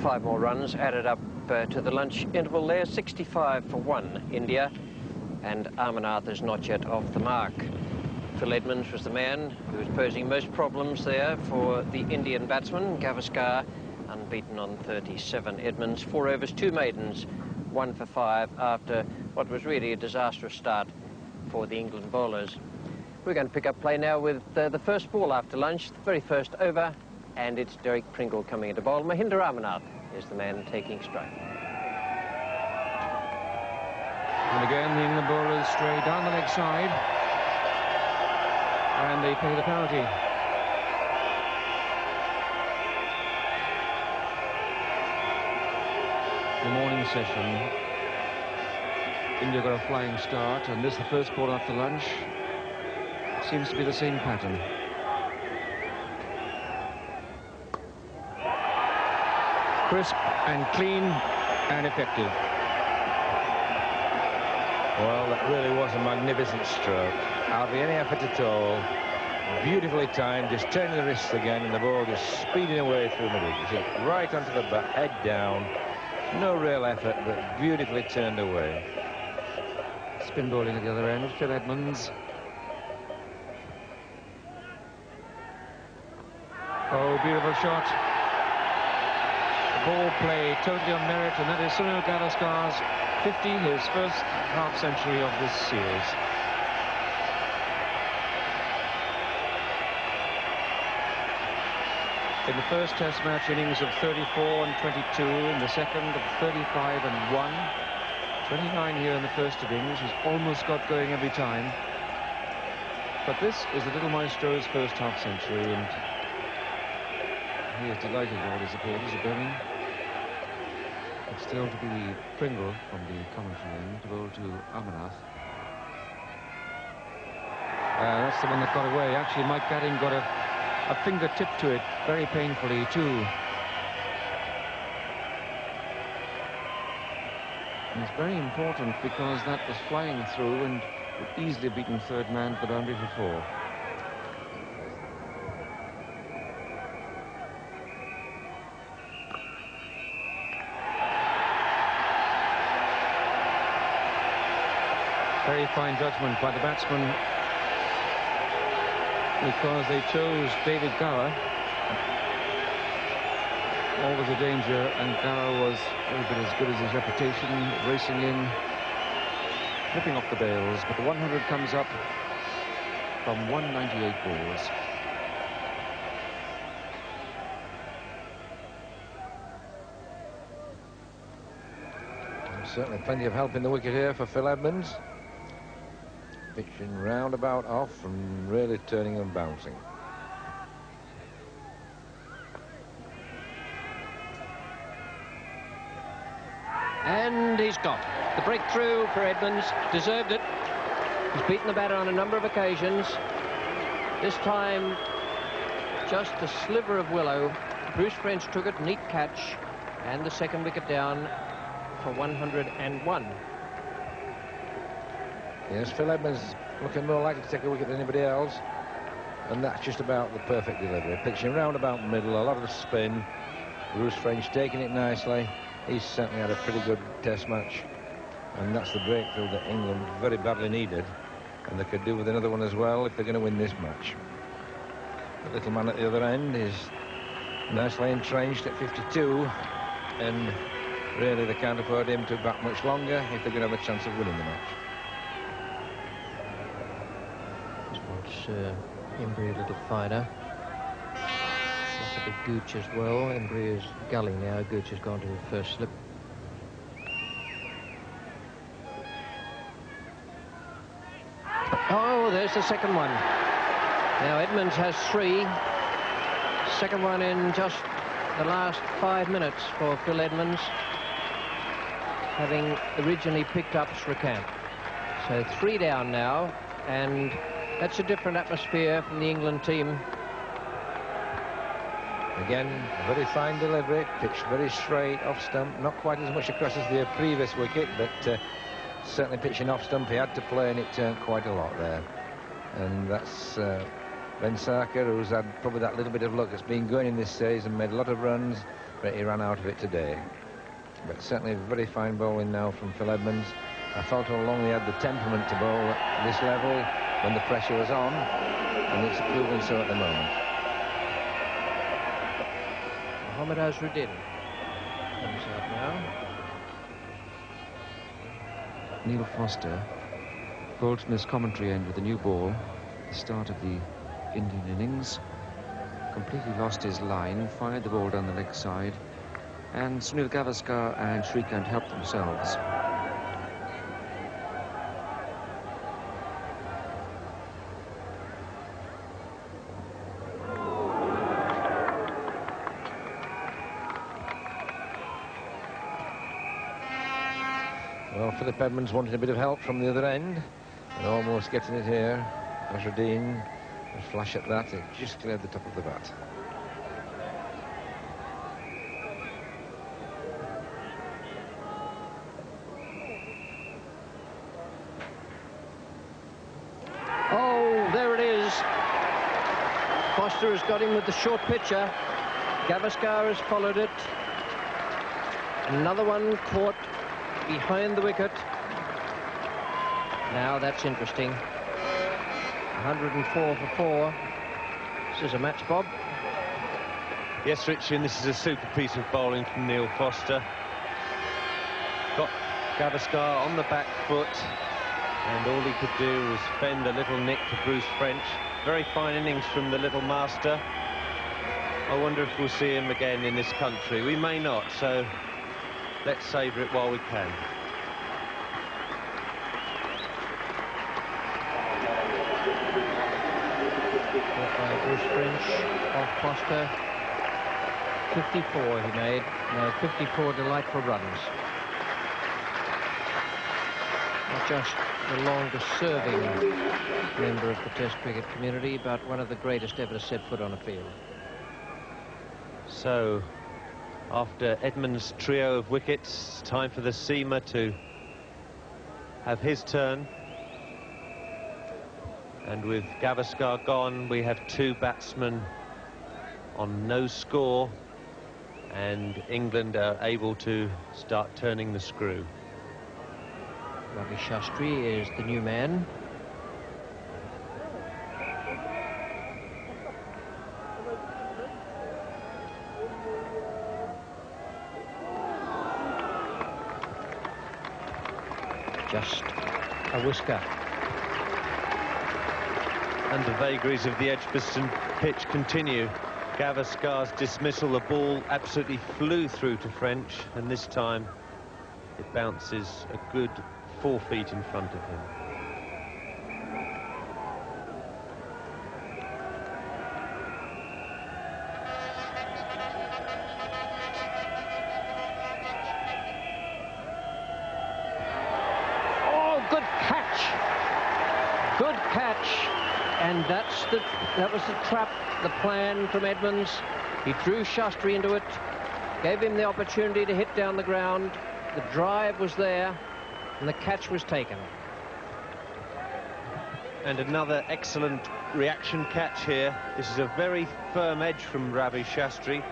S1: Five more runs added up to the lunch interval there. 65 for 1, India, and Amarnath is not yet off the mark. Phil Edmonds was the man who was posing most problems there for the Indian batsman. Gavaskar unbeaten on 37. Edmonds 4 overs, 2 maidens, 1 for 5 after what was really a disastrous start for the England bowlers. We're going to pick up play now with the first ball after lunch, the very first over, and it's Derek Pringle coming into bowl. Mohinder Amarnath. is the man taking strike.
S2: And again, the England bowlers stray down the leg side, and they pay the penalty. The morning session, India got a flying start, and this, the first ball after lunch, seems to be the same pattern. Crisp and clean and effective.
S6: Well, that really was a magnificent stroke. Hardly any effort at all. Beautifully timed, just turning the wrists again, and the ball just speeding away through the wicket. Right onto the bat, head down. No real effort, but beautifully turned away.
S2: Spin bowling at the other end, Phil Edmonds. Oh, beautiful shot. Ball play, totally on merit, and that is Sunil Gavaskar's 50, his first half-century of this series. In the first Test match innings of 34 and 22, in the second of 35 and 1, 29 here in the first innings, he's almost got going every time. But this is the little maestro's first half-century, and he is delighted with all his supporters at Birmingham. It's still to be Pringle from the commentary end to bowl to Amarnath. That's the one that got away. Actually, Mike Gatting got a fingertip to it very painfully too. And it's very important because that was flying through and would easily have beaten third man to the boundary for 4. Very fine judgment by the batsman, because they chose David Gower. Always a danger, and Gower was every bit as good as his reputation, racing in, flipping off the bails, but the 100 comes up from 198 balls.
S6: Certainly plenty of help in the wicket here for Phil Edmonds. Pitching roundabout off and really turning and bouncing.
S1: And he's got the breakthrough for Edmonds. Deserved it. He's beaten the batter on a number of occasions. This time, just a sliver of willow. Bruce French took it, neat catch, and the second wicket down for 101.
S6: Yes, Phil Edmonds looking more likely to take a wicket than anybody else, and that's just about the perfect delivery. Pitching round about middle, a lot of spin. Bruce French taking it nicely. He's certainly had a pretty good Test match, and that's the breakthrough that England very badly needed, and they could do with another one as well if they're going to win this match. The little man at the other end is nicely entrenched at 52, and really they can't afford him to bat much longer if they're going to have a chance of winning the match.
S1: Embry a little finer. That's a big Gooch as well. Embry is gully now. Gooch has gone to the first slip. Oh, there's the second one. Now Edmonds has 3. Second one in just the last 5 minutes for Phil Edmonds, having originally picked up Srikanth. So 3 down now, and that's a different atmosphere from the England team.
S6: Again, a very fine delivery, pitched very straight off stump, not quite as much across as the previous wicket, but certainly pitching off stump he had to play, and it turned quite a lot there. And that's Ben Sarkar, who's had probably that little bit of luck that's been going in this series and made a lot of runs, but he ran out of it today. But certainly very fine bowling now from Phil Edmonds. I thought all along he had the temperament to bowl at this level when the pressure was on, and it's proving so at the moment.
S1: Mohammad Azharuddin comes out now.
S2: Neil Foster bowled from his commentary end with a new ball at the start of the Indian innings. Completely lost his line, fired the ball down the leg side, and Sunil Gavaskar and Shrikant helped themselves.
S6: Well, Philip Edmonds wanted a bit of help from the other end, and almost getting it here. Nasruddin, a flash at that, it just cleared the top of the bat.
S1: Oh, there it is. Foster has got him with the short pitcher. Gavaskar has followed it. Another one caught behind the wicket. Now that's interesting. 104 for 4. This is a match, Bob.
S4: Yes, Richie, and this is a super piece of bowling from Neil Foster. Got Gavaskar on the back foot, and all he could do was fend a little nick to Bruce French. Very fine innings from the little master. I wonder if we'll see him again in this country. We may not, so let's savour it while we can.
S1: By Bruce French off Foster. 54 he made. No, 54 delightful runs. Not just the longest serving member of the Test cricket community, but one of the greatest ever to set foot on a field.
S4: So, after Edmonds' trio of wickets, time for the seamer to have his turn. And with Gavaskar gone, we have 2 batsmen on no score, and England are able to start turning the screw.
S1: Ravi Shastri is the new man. Just a whisker.
S4: And the vagaries of the Edgbaston pitch continue. Gavaskar's dismissal, the ball absolutely flew through to French, and this time it bounces a good 4 feet in front of him.
S1: Oh, good catch! Good catch! And that was the trap, the plan from Edmonds. He drew Shastri into it, gave him the opportunity to hit down the ground. The drive was there, and the catch was taken.
S4: And another excellent reaction catch here. This is a very firm edge from Ravi Shastri.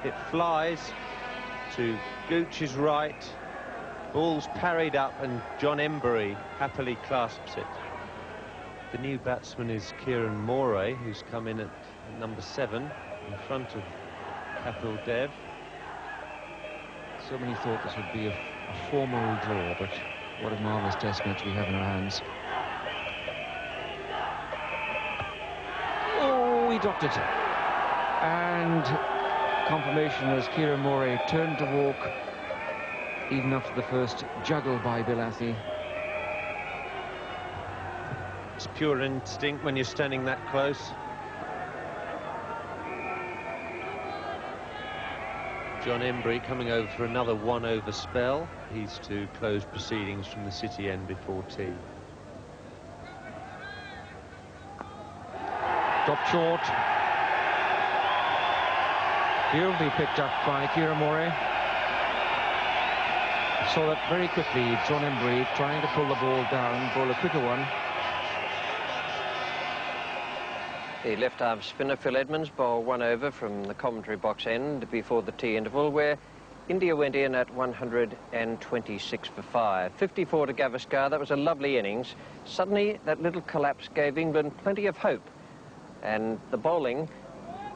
S4: It flies to Gooch's right. Ball's parried up, and John Embury happily clasps it. The new batsman is Kieran Moray, who's come in at number 7 in front of Kapil Dev.
S2: So many thought this would be a formal draw, but what a marvellous test match we have in our hands. Oh, he dropped it. And confirmation as Kieran Moray turned to walk, even after the first juggle by Bill Athey.
S4: It's pure instinct when you're standing that close. John Embury coming over for another 1-over spell. He's to close proceedings from the City end before tea.
S2: Dropped short. Beautifully picked up by Kieran Moray. Saw that very quickly. John Embury trying to pull the ball down, bowl a quicker one.
S1: The left-arm spinner, Phil Edmonds, bowled 1 over from the commentary box end before the tea interval, where India went in at 126 for 5. 54 to Gavaskar. That was a lovely innings. Suddenly, that little collapse gave England plenty of hope, and the bowling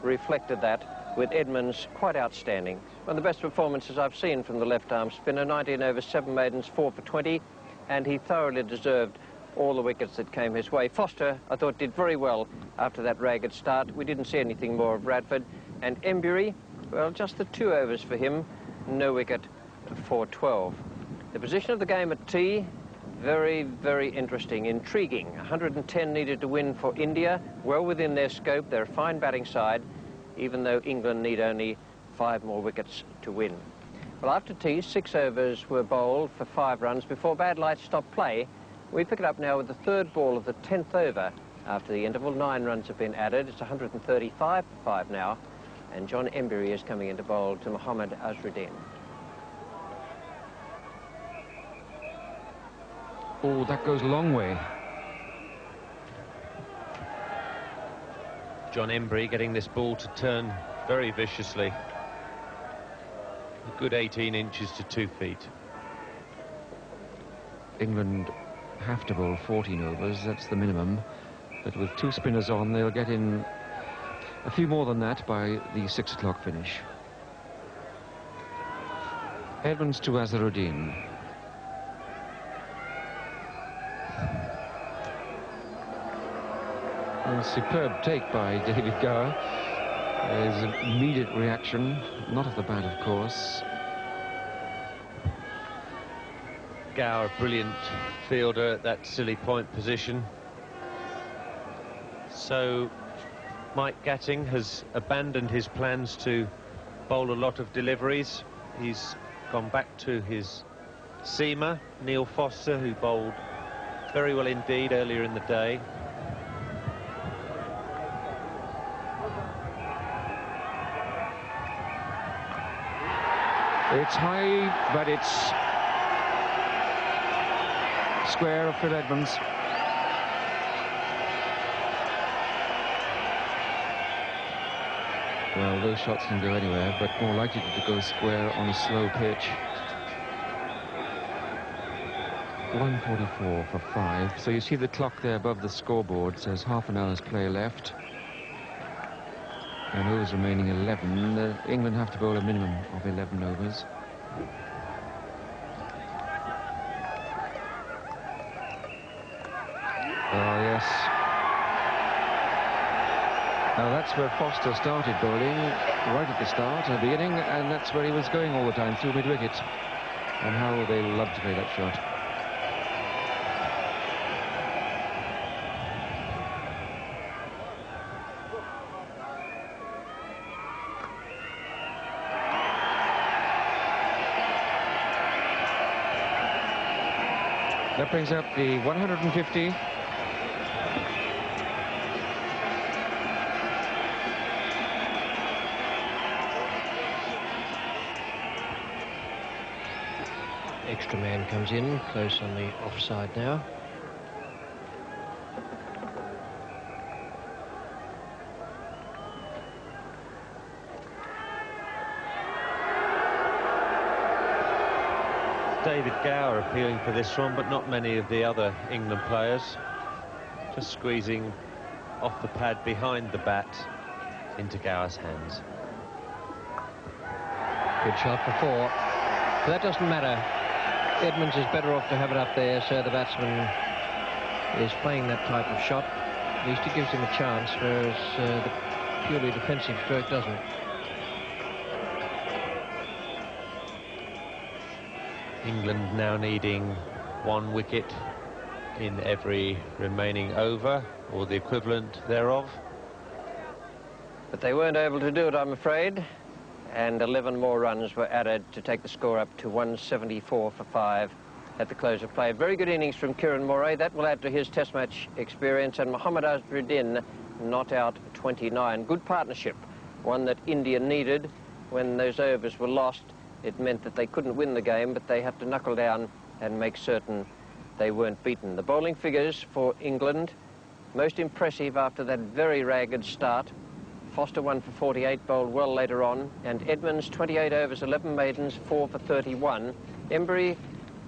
S1: reflected that, with Edmonds quite outstanding. One of the best performances I've seen from the left-arm spinner. 19 overs, 7 maidens, 4 for 20, and he thoroughly deserved all the wickets that came his way. Foster, I thought, did very well after that ragged start. We didn't see anything more of Radford. And Embury, well, just the 2 overs for him. no wicket for 12. The position of the game at tea, very, very interesting, intriguing. 110 needed to win for India, well within their scope. They're a fine batting side, even though England need only 5 more wickets to win. Well, after tea, 6 overs were bowled for 5 runs before bad lights stopped play. We pick it up now with the 3rd ball of the 10th over. After the interval, 9 runs have been added. It's 135 for 5 now, and John Emburey is coming into bowl to Mohammad Azharuddin.
S2: Oh, that goes a long way.
S4: John Emburey getting this ball to turn very viciously. A good 18 inches to 2 feet.
S2: England have to bowl 14 overs, that's the minimum. But with 2 spinners on, they'll get in a few more than that by the 6 o'clock finish. Edmonds to Azharuddin. A superb take by David Gower. There's an immediate reaction, not off the bat, of course.
S4: Gower, brilliant fielder at that silly point position. So Mike Gatting has abandoned his plans to bowl a lot of deliveries. He's gone back to his seamer, Neil Foster, who bowled very well indeed earlier in the day.
S2: It's high, but it's square of Phil Edmonds. Well, those shots can go anywhere, but more likely to go square on a slow pitch. 144 for 5. So you see the clock there above the scoreboard says half an hour's play left. And overs remaining 11. England have to bowl a minimum of 11 overs. Oh, yes. Now that's where Foster started bowling, right at the start, at the beginning, and that's where he was going all the time, through mid-wicket. And how they love to play that shot. That brings up the 150.
S1: Extra man comes in, close on the offside now.
S4: David Gower appealing for this one, but not many of the other England players. Just squeezing off the pad behind the bat into Gower's hands.
S1: Good shot for 4. But that doesn't matter. Edmonds is better off to have it up there, so the batsman is playing that type of shot. At least it gives him a chance, whereas the purely defensive stroke doesn't.
S4: England now needing 1 wicket in every remaining over, or the equivalent thereof.
S1: But they weren't able to do it, I'm afraid. And 11 more runs were added to take the score up to 174 for 5 at the close of play. Very good innings from Kieran Moray. That will add to his test match experience. And Mohammad Azharuddin not out 29. Good partnership, one that India needed when those overs were lost. It meant that they couldn't win the game, but they had to knuckle down and make certain they weren't beaten. The bowling figures for England, most impressive after that very ragged start. Foster 1 for 48, bowled well later on, and Edmonds 28 overs, 11 maidens, 4 for 31. Emburey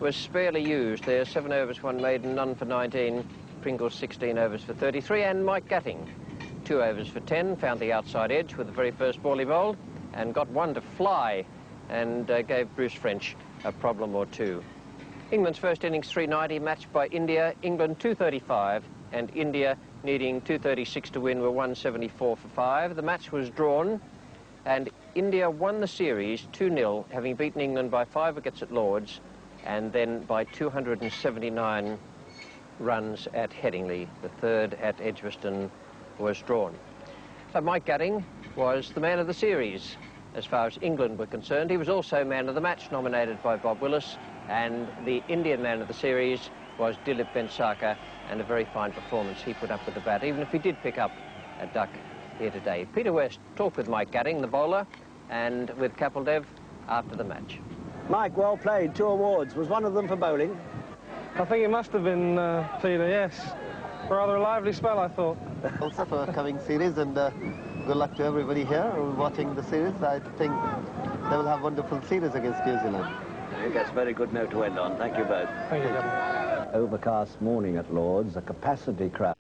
S1: was sparely used there, 7 overs, 1 maiden, none for 19. Pringle 16 overs for 33, and Mike Gatting 2 overs for 10, found the outside edge with the very first ball he bowled, and got one to fly, and gave Bruce French a problem or 2. England's first innings 390, matched by India. England 235, and India needing 236 to win were 174 for 5. The match was drawn, and India won the series 2-0, having beaten England by 5 wickets at Lord's and then by 279 runs at Headingley. The third at Edgbaston was drawn. So Mike Gatting was the man of the series. As far as England were concerned, he was also man of the match, nominated by Bob Willis, and the Indian man of the series was Dilip Bensaka, and a very fine performance he put up with the bat, even if he did pick up a duck here today. Peter West talked with Mike Gatting, the bowler, and with Kapil Dev after the match.
S7: Mike, well played, 2 awards. Was one of them for bowling?
S8: I think it must have been, Peter, yes. Rather a lively spell, I thought.
S9: Also for a coming series, and good luck to everybody here watching the series. I think they will have wonderful series against New Zealand.
S7: I think that's a very good note to end on. Thank you both.
S8: Thank you, Captain.
S10: Overcast morning at Lord's, a capacity crowd.